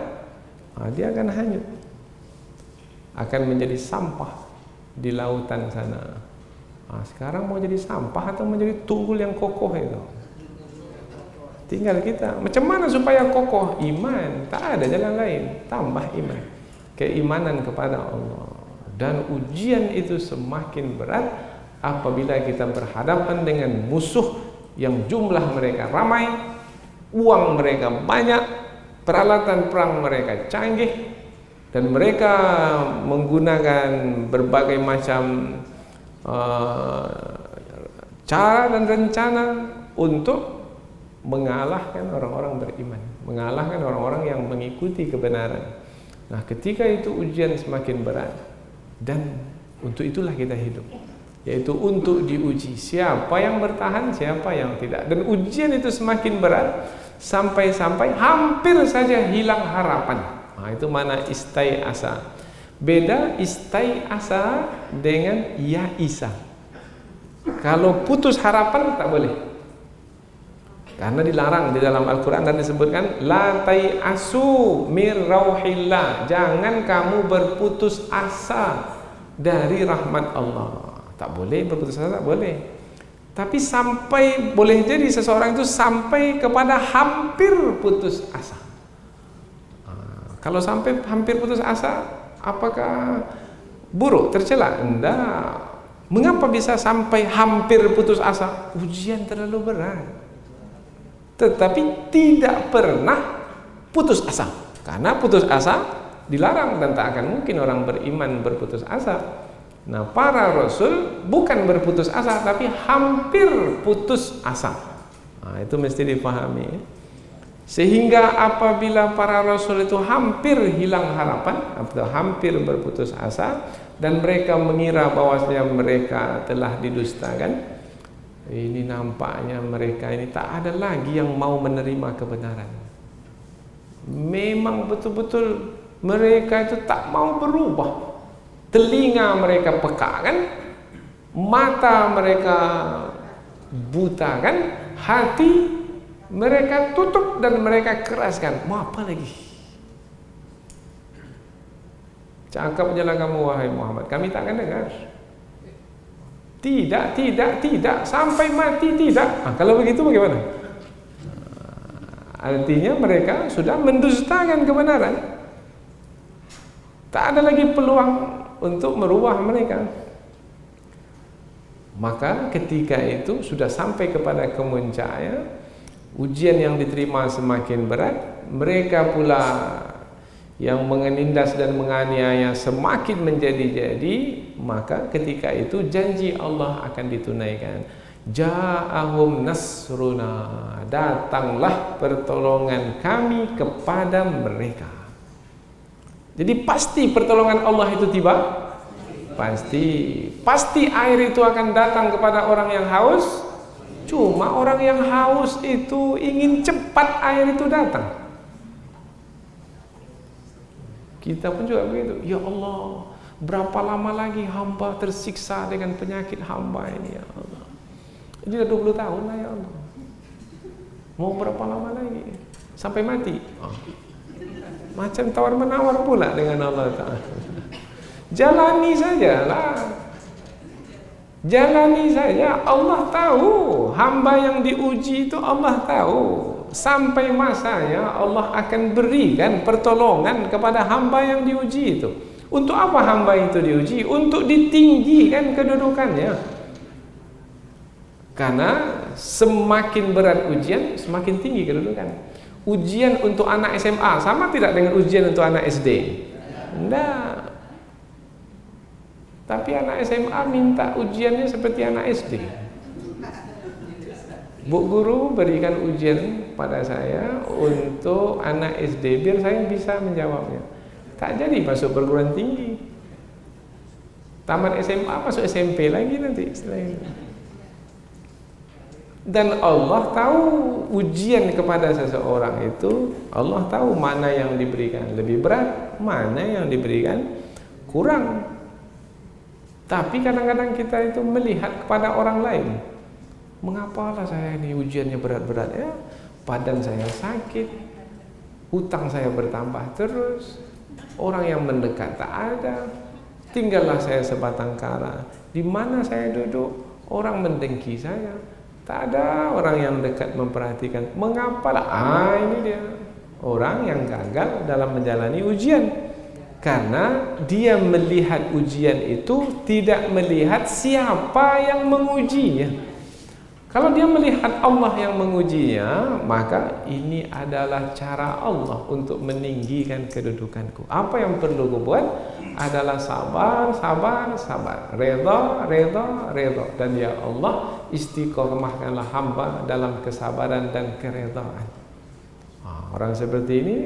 dia akan hanyut, akan menjadi sampah di lautan sana. Sekarang mau jadi sampah atau menjadi tunggul yang kokoh itu, tinggal kita. Macam mana supaya kokoh? Iman, tak ada jalan lain. Tambah iman, keimanan kepada Allah. Dan ujian itu semakin berat apabila kita berhadapan dengan musuh yang jumlah mereka ramai, uang mereka banyak, peralatan perang mereka canggih, dan mereka menggunakan berbagai macam cara dan rencana untuk mengalahkan orang-orang beriman, mengalahkan orang-orang yang mengikuti kebenaran. Nah, ketika itu ujian semakin berat, dan untuk itulah kita hidup, yaitu untuk diuji siapa yang bertahan, siapa yang tidak. Dan ujian itu semakin berat sampai-sampai hampir saja hilang harapan. Itu mana istai asa. Beda istai asa dengan ya isa. Kalau putus harapan tak boleh, karena dilarang di dalam Al-Quran, dan disebutkan la tai asu mir rauhillah, jangan kamu berputus asa dari rahmat Allah. Tak boleh berputus asa, tak boleh. Tapi sampai, boleh jadi seseorang itu sampai kepada hampir putus asa. Kalau sampai hampir putus asa, apakah buruk, tercela? Enggak. Mengapa bisa sampai hampir putus asa? Ujian terlalu berat. Tetapi tidak pernah putus asa, karena putus asa dilarang dan tak akan mungkin orang beriman berputus asa. Nah, para rasul bukan berputus asa, tapi hampir putus asa. Itu mesti dipahami. Sehingga apabila para rasul itu hampir hilang harapan atau hampir berputus asa, dan mereka mengira bahwasanya mereka telah didustakan, ini nampaknya mereka ini tak ada lagi yang mau menerima kebenaran. Memang betul-betul mereka itu tak mau berubah. Telinga mereka peka kan, mata mereka buta kan, hati mereka tutup dan mereka keraskan. Mau apa lagi? Cakap jelah kamu wahai Muhammad, kami tak akan dengar. Tidak, sampai mati tidak. Kalau begitu bagaimana? Artinya mereka sudah mendustakan kebenaran. Tak ada lagi peluang untuk merubah mereka. Maka ketika itu sudah sampai kepada kemuncaknya, ujian yang diterima semakin berat, mereka pula yang menindas dan menganiaya semakin menjadi-jadi. Maka ketika itu janji Allah akan ditunaikan. Ja'ahum nasruna, datanglah pertolongan kami kepada mereka. Jadi pasti pertolongan Allah itu tiba. Pasti air itu akan datang kepada orang yang haus. Cuma orang yang haus itu ingin cepat air itu datang. Kita pun juga begitu. Ya Allah, berapa lama lagi hamba tersiksa dengan penyakit hamba ini, ya Allah. Ini sudah 20 tahun lah, ya Allah. Mau berapa lama lagi? Sampai mati. Macam tawar-menawar pula dengan Allah Ta'ala. Jalani saja lah. Jalani saja. Allah tahu hamba yang diuji itu Allah tahu. Sampai masanya Allah akan berikan pertolongan kepada hamba yang diuji itu. Untuk apa hamba itu diuji? Untuk ditinggikan kedudukannya. Karena semakin berat ujian, semakin tinggi kedudukan. Ujian untuk anak SMA sama tidak dengan ujian untuk anak SD? Tidak. Tapi anak SMA minta ujiannya seperti anak SD. Bu guru berikan ujian pada saya untuk anak SD biar saya bisa menjawabnya. Tak jadi masuk perguruan tinggi. Tamat SMA masuk SMP lagi nanti setelah itu. Dan Allah tahu ujian kepada seseorang itu, Allah tahu mana yang diberikan lebih berat, mana yang diberikan kurang. Tapi kadang-kadang kita itu melihat kepada orang lain. Mengapalah saya ini ujiannya berat-berat ya? Badan saya sakit, hutang saya bertambah terus, orang yang mendekat tak ada, tinggallah saya sebatang kara. Di mana saya duduk, orang mendengki saya, tak ada orang yang dekat memperhatikan. Mengapalah? Ini dia orang yang gagal dalam menjalani ujian. Karena dia melihat ujian itu tidak melihat siapa yang mengujinya. Kalau dia melihat Allah yang mengujinya, maka ini adalah cara Allah untuk meninggikan kedudukanku. Apa yang perlu ku buat adalah sabar, sabar, sabar, redha, redha, redha. Dan ya Allah, istiqomahkanlah hamba dalam kesabaran dan keredaan. Orang seperti ini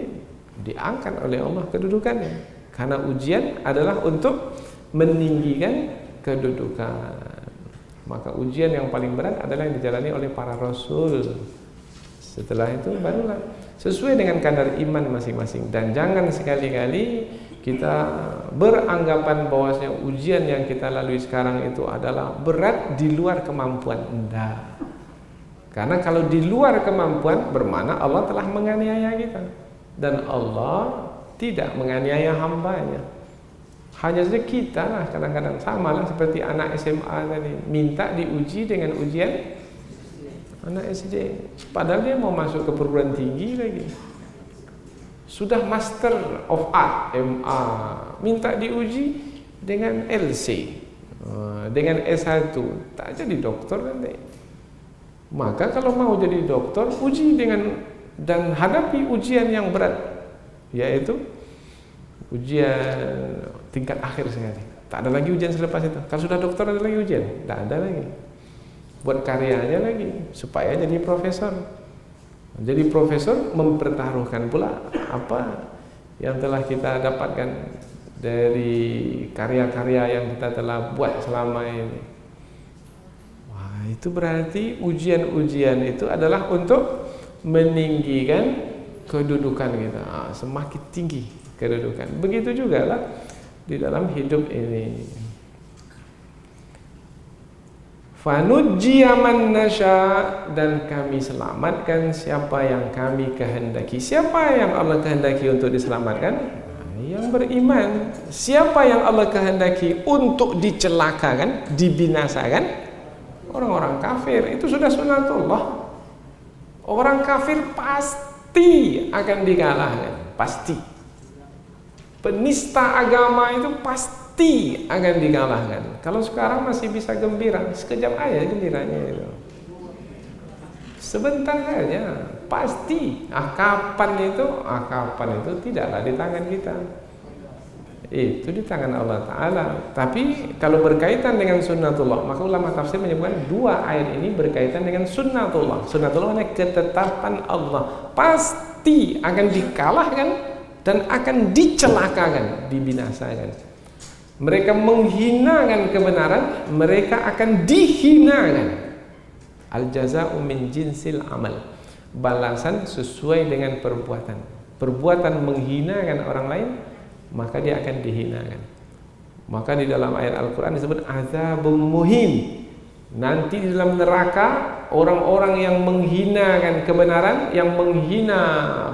diangkat oleh Allah kedudukannya. Karena ujian adalah untuk meninggikan kedudukan. Maka ujian yang paling berat adalah yang dijalani oleh para rasul. Setelah itu barulah sesuai dengan kadar iman masing-masing. Dan jangan sekali-kali kita beranggapan bahwasanya ujian yang kita lalui sekarang itu adalah berat di luar kemampuan. Tidak. Karena kalau di luar kemampuan bermakna Allah telah menganiaya kita. Dan Allah tidak menganiaya hambanya. Hanya saja kita lah kadang-kadang sama lah seperti anak SMA tadi, minta diuji dengan ujian anak SD. Padahal dia mau masuk ke perguruan tinggi lagi. Sudah Master of Art, MA, minta diuji dengan LC, dengan S1, tak jadi dokter nanti. Maka kalau mau jadi dokter, uji dengan dan hadapi ujian yang berat, yaitu ujian tingkat akhir sekali. Tak ada lagi ujian selepas itu. Kalau sudah dokter ada lagi ujian? Tak ada lagi. Buat karyanya lagi supaya jadi profesor. Jadi profesor mempertaruhkan pula apa yang telah kita dapatkan dari karya-karya yang kita telah buat selama ini. Wah, itu berarti ujian-ujian itu adalah untuk meninggikan kedudukan kita. Semakin tinggi kedudukan. Begitu juga lah di dalam hidup ini. Fanujjiya man nasya, dan kami selamatkan siapa yang kami kehendaki. Siapa yang Allah kehendaki untuk diselamatkan? Yang beriman. Siapa yang Allah kehendaki untuk dicelakakan, dibinasakan? Orang-orang kafir. Itu sudah sunatullah. Orang kafir pasti akan dikalahkan, pasti. Penista agama itu pasti akan dikalahkan. Kalau sekarang masih bisa gembira, sekejap aja gembiranya itu. Sebentar saja, pasti. Kapan itu? Kapan itu tidaklah di tangan kita. Itu di tangan Allah Ta'ala. Tapi kalau berkaitan dengan sunnatullah, maka ulama tafsir menyebutkan dua ayat ini berkaitan dengan sunnatullah. Sunnatullah adalah ketetapan Allah. Pasti akan dikalahkan dan akan dicelakakan, dibinasakan. Mereka menghinakan kebenaran, mereka akan dihinakan. Al-jaza'u min jinsil amal. Balasan sesuai dengan perbuatan. Perbuatan menghinakan orang lain, maka dia akan dihinakan. Maka di dalam ayat Al-Quran disebut azabun muhin. Nanti di dalam neraka orang-orang yang menghinakan kebenaran, yang menghina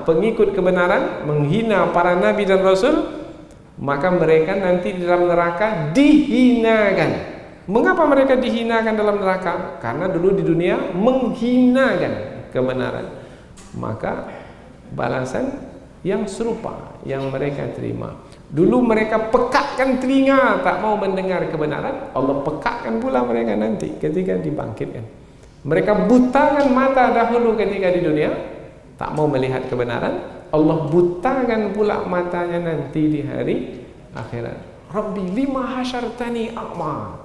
pengikut kebenaran, menghina para nabi dan rasul, maka mereka nanti di dalam neraka dihinakan. Mengapa mereka dihinakan dalam neraka? Karena dulu di dunia menghinakan kebenaran. Maka balasan yang serupa yang mereka terima. Dulu mereka pekakkan telinga, tak mau mendengar kebenaran. Allah pekakkan pula mereka nanti ketika dibangkitkan. Mereka butakan mata dahulu ketika di dunia, tak mau melihat kebenaran. Allah butakan pula matanya nanti di hari akhirat. Rabbi lima hasyartani a'ma.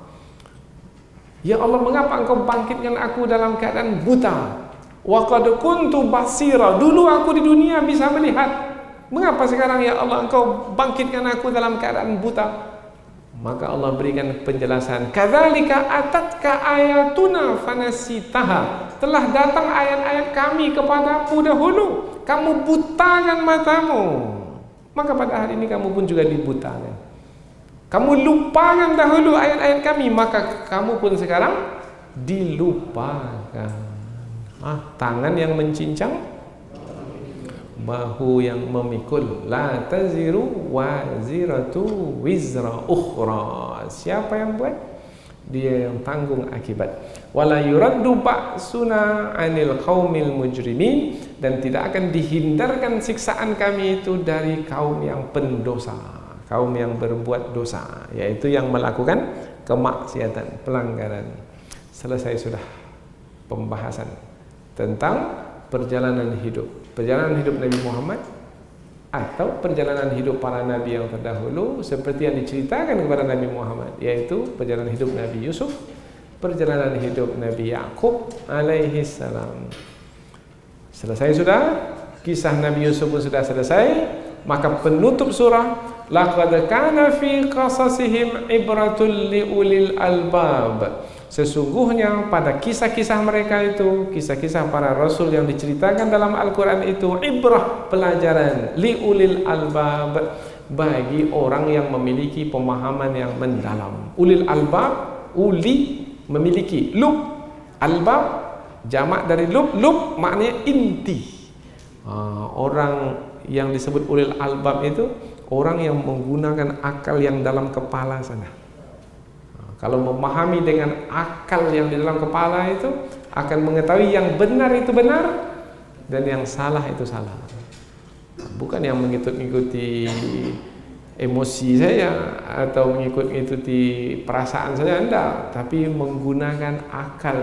Ya Allah, mengapa engkau bangkitkan aku dalam keadaan buta? Wa qad kuntu basira. Dulu aku di dunia bisa melihat. Mengapa sekarang ya Allah engkau bangkitkan aku dalam keadaan buta? Maka Allah berikan penjelasan. Kadzalika atatka ayatuna fanasitaha. Telah datang ayat-ayat kami kepadamu dahulu, kamu butakan matamu. Maka pada hari ini kamu pun juga dibutakan. Kamu lupakan dahulu ayat-ayat kami, maka kamu pun sekarang dilupakan. Tangan yang mencincang, bahu yang memikul. La taziru waziratu wizra ukhra. Siapa yang buat? Dia yang tanggung akibat. Wala yuraddu ba'suna 'anil qaumil mujrimin. Dan tidak akan dihindarkan siksaan kami itu dari kaum yang pendosa, kaum yang berbuat dosa, yaitu yang melakukan kemaksiatan, pelanggaran. Selesai sudah pembahasan tentang perjalanan hidup. Perjalanan hidup Nabi Muhammad atau perjalanan hidup para nabi yang terdahulu seperti yang diceritakan kepada Nabi Muhammad, yaitu perjalanan hidup Nabi Yusuf, perjalanan hidup Nabi Yakub alaihi salam. Selesai sudah, kisah Nabi Yusuf pun sudah selesai. Maka penutup surah, laqad kana fi qasasihim ibratul liulil albab. Sesungguhnya pada kisah-kisah mereka itu, kisah-kisah para rasul yang diceritakan dalam Al-Quran itu, ibrah, pelajaran, liulil albab, bagi orang yang memiliki pemahaman yang mendalam. Ulil albab, uli, memiliki, lub, albab, jamak dari lub, lub maknanya inti. Orang yang disebut ulil albab itu orang yang menggunakan akal yang dalam kepala sana. Kalau memahami dengan akal yang di dalam kepala itu, akan mengetahui yang benar itu benar dan yang salah itu salah. Bukan yang mengikuti emosi saya atau mengikuti perasaan saya, enggak, tapi menggunakan akal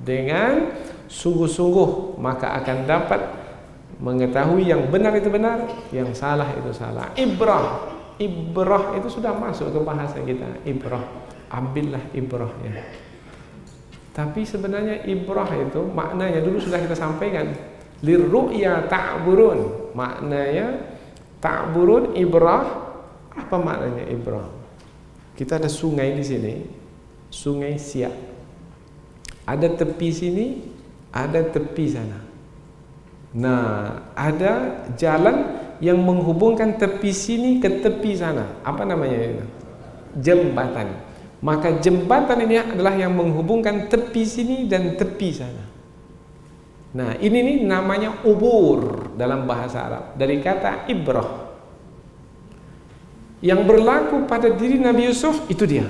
dengan sungguh-sungguh, maka akan dapat mengetahui yang benar itu benar, yang salah itu salah. Ibrah, ibrah itu sudah masuk ke bahasa kita. Ibrah, ambillah ibrahnya. Tapi sebenarnya ibrah itu maknanya dulu sudah kita sampaikan. Lirru'ya ta'burun, maknanya ta'burun, ibrah. Apa maknanya ibrah? Kita ada sungai di sini, Sungai Siak. Ada tepi sini, ada tepi sana. Nah, ada jalan yang menghubungkan tepi sini ke tepi sana. Apa namanya itu? Jembatan. Maka jembatan ini adalah yang menghubungkan tepi sini dan tepi sana. Nah, ini nih namanya ubur dalam bahasa Arab, dari kata ibrah. Yang berlaku pada diri Nabi Yusuf itu dia.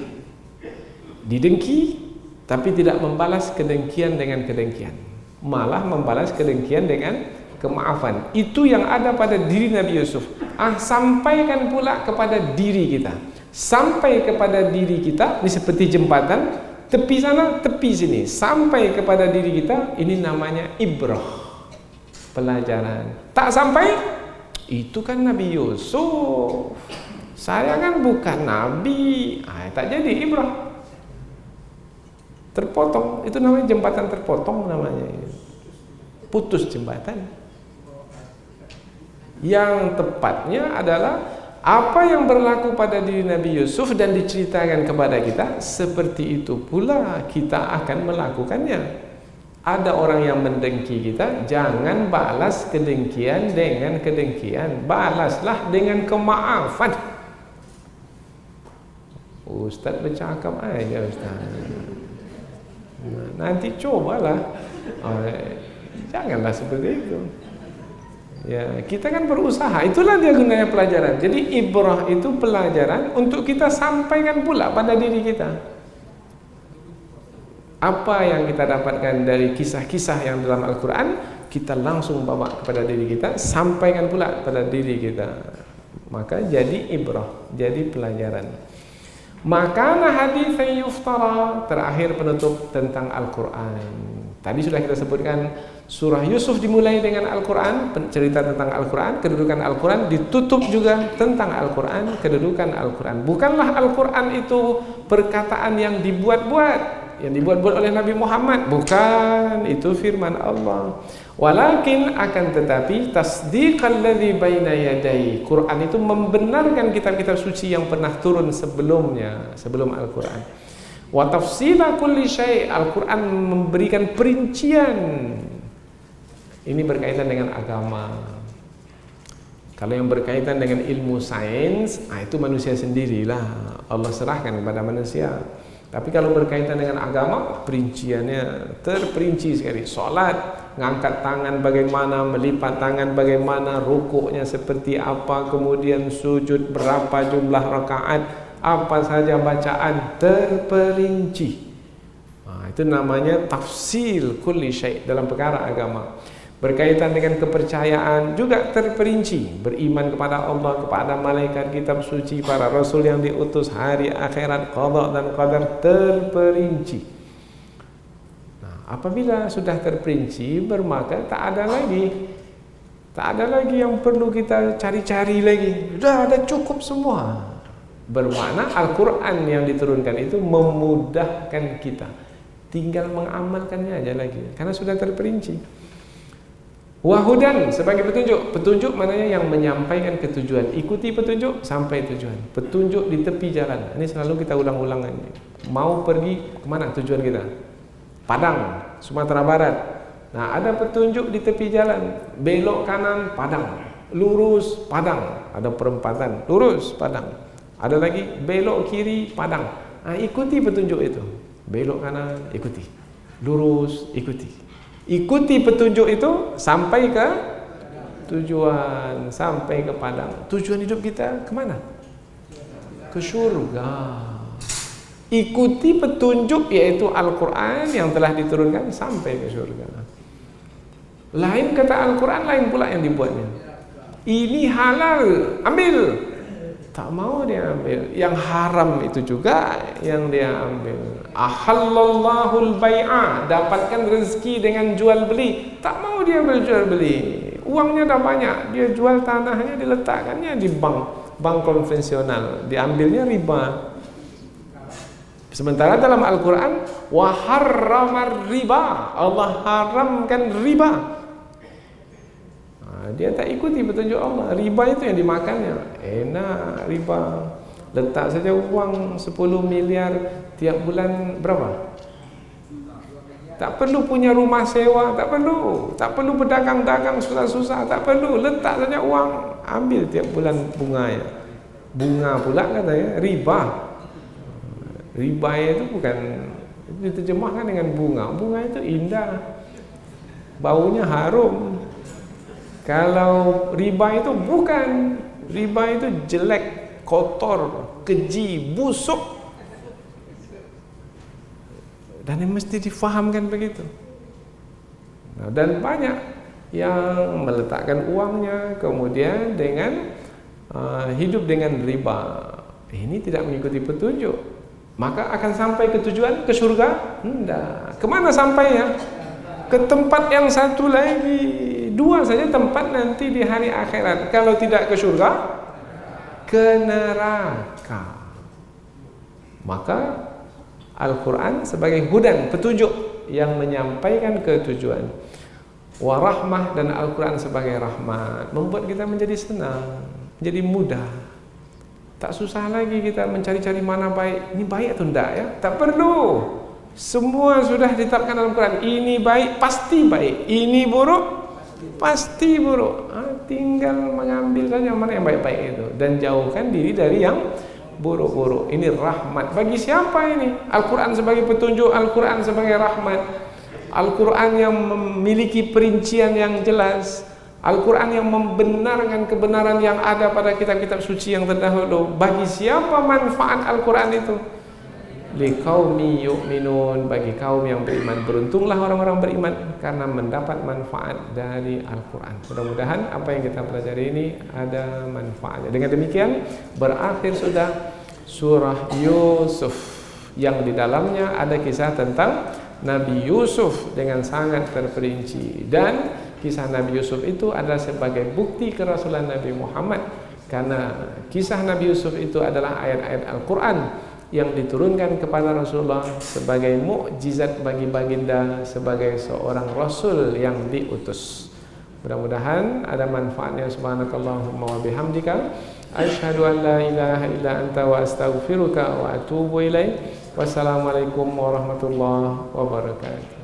Didengki, tapi tidak membalas kedengkian dengan kedengkian, malah membalas kedengkian dengan kemaafan. Itu yang ada pada diri Nabi Yusuf. Sampaikan pula kepada diri kita. Sampai kepada diri kita, ini seperti jembatan, tepi sana, tepi sini. Sampai kepada diri kita, ini namanya ibrah, pelajaran. Tak sampai, itu kan Nabi Yusuf. Saya kan bukan Nabi. Tak jadi ibrah. Terpotong, itu namanya jembatan terpotong namanya. Putus jembatan. Yang tepatnya adalah apa yang berlaku pada diri Nabi Yusuf dan diceritakan kepada kita, seperti itu pula kita akan melakukannya. Ada orang yang mendengki kita, jangan balas kedengkian dengan kedengkian, balaslah dengan kemaafan. Ustaz bercakap aja Ustaz. Nanti cobalah. Janganlah seperti itu. Ya, kita kan berusaha. Itulah dia gunanya pelajaran. Jadi ibrah itu pelajaran untuk kita sampaikan pula pada diri kita. Apa yang kita dapatkan dari kisah-kisah yang dalam Al-Quran, kita langsung bawa kepada diri kita, sampaikan pula pada diri kita. Maka jadi ibrah, jadi pelajaran. Makana haditsan yuftara, terakhir penutup tentang Al-Quran. Tadi sudah kita sebutkan surah Yusuf dimulai dengan Al-Quran, cerita tentang Al-Quran, kedudukan Al-Quran, ditutup juga tentang Al-Quran, kedudukan Al-Quran. Bukanlah Al-Quran itu perkataan yang dibuat-buat, yang dibuat-buat oleh Nabi Muhammad, bukan, itu firman Allah. Walakin, akan tetapi, tasdiqal ladzi baina yadayhi, Quran itu membenarkan kitab-kitab suci yang pernah turun sebelumnya, sebelum Al-Quran. Wa tafsila kulli syai', Al-Quran memberikan perincian. Ini berkaitan dengan agama. Kalau yang berkaitan dengan ilmu sains, itu manusia sendirilah, Allah serahkan kepada manusia. Tapi kalau berkaitan dengan agama, perinciannya terperinci sekali. Solat, ngangkat tangan bagaimana, melipat tangan bagaimana, rukuknya seperti apa, kemudian sujud berapa jumlah rakaat, apa saja bacaan, terperinci. Itu namanya tafsil kulli syai' dalam perkara agama. Berkaitan dengan kepercayaan juga terperinci, beriman kepada Allah, kepada malaikat, kitab suci, para rasul yang diutus, hari akhirat, qada dan qadar, terperinci. Nah, apabila sudah terperinci, bermaka tak ada lagi yang perlu kita cari-cari lagi. Sudah ada, cukup semua. Bermakna Al-Quran yang diturunkan itu memudahkan kita, tinggal mengamalkannya aja lagi, karena sudah terperinci. Wahudan sebagai petunjuk. Petunjuk maknanya yang menyampaikan ke tujuan. Ikuti petunjuk sampai tujuan. Petunjuk di tepi jalan. Ini selalu kita ulang-ulang ini. Mau pergi kemana tujuan kita? Padang, Sumatera Barat. Nah, ada petunjuk di tepi jalan. Belok kanan, Padang. Lurus, Padang. Ada perempatan, lurus, Padang. Ada lagi belok kiri, Padang. Nah, ikuti petunjuk itu. Belok kanan, ikuti. Lurus, ikuti. Ikuti petunjuk itu sampai ke tujuan, sampai ke Padang. Tujuan hidup kita kemana? Ke surga. Ikuti petunjuk, yaitu Al-Quran yang telah diturunkan, sampai ke surga. Lain kata Al-Quran, lain pula yang dibuatnya. Ini halal, ambil. Tak mau dia ambil. Yang haram itu juga yang dia ambil. Ahallallahul bai'a, dapatkan rezeki dengan jual beli. Tak mau dia berjual beli. Uangnya dah banyak, dia jual tanahnya, diletakkannya di bank konvensional, diambilnya riba. Sementara dalam Al-Quran, wa harramar riba, Allah haramkan riba. Dia tak ikuti petunjuk Allah. Riba itu yang dimakannya. Enak riba. Letak saja uang 10 miliar tiap bulan berapa? Tak perlu punya rumah sewa, tak perlu. Tak perlu berdagang-dagang susah-susah, tak perlu. Letak saja uang, ambil tiap bulan bunganya. Bunga pula katanya, riba. Riba itu bukan, diterjemahkan dengan bunga. Bunga itu indah, baunya harum. Kalau riba itu bukan, riba itu jelek, kotor, keji, busuk. Dan ini mesti difahamkan begitu. Nah, dan banyak yang meletakkan uangnya kemudian dengan hidup dengan riba. Ini tidak mengikuti petunjuk. Maka akan sampai ke tujuan, ke surga? Tidak. Kemana sampainya? Ke tempat yang satu lagi. Dua saja tempat nanti di hari akhirat. Kalau tidak ke surga, ke neraka. Maka Al-Quran sebagai hudan, petunjuk yang menyampaikan ke tujuan. Warahmah, dan Al-Quran sebagai rahmat, membuat kita menjadi senang, menjadi mudah. Tak susah lagi kita mencari-cari mana baik. Ini baik atau tidak ya? Tak perlu. Semua sudah ditetapkan dalam Quran. Ini baik, pasti baik. Ini buruk, pasti buruk. Tinggal mengambil saja mana yang baik-baik itu dan jauhkan diri dari yang buruk-buruk. Ini rahmat bagi siapa ini? Al-Quran sebagai petunjuk, Al-Quran sebagai rahmat, Al-Quran yang memiliki perincian yang jelas, Al-Quran yang membenarkan kebenaran yang ada pada kitab-kitab suci yang terdahulu. Bagi siapa manfaat Al-Quran itu? liqaumi yu'minun, bagi kaum yang beriman. Beruntunglah orang-orang beriman karena mendapat manfaat dari Al-Quran. Mudah-mudahan apa yang kita pelajari ini ada manfaatnya. Dengan demikian berakhir sudah surah Yusuf, yang di dalamnya ada kisah tentang Nabi Yusuf dengan sangat terperinci. Dan kisah Nabi Yusuf itu adalah sebagai bukti kerasulan Nabi Muhammad, karena kisah Nabi Yusuf itu adalah ayat-ayat Al-Quran yang diturunkan kepada Rasulullah sebagai mukjizat bagi baginda, sebagai seorang Rasul yang diutus. Mudah-mudahan ada manfaatnya. Subhanakallahumma wa bihamdika, asyhadu an la ilaha illa anta wa astaghfiruka wa atubu ilaik. Wassalamualaikum warahmatullahi wabarakatuh.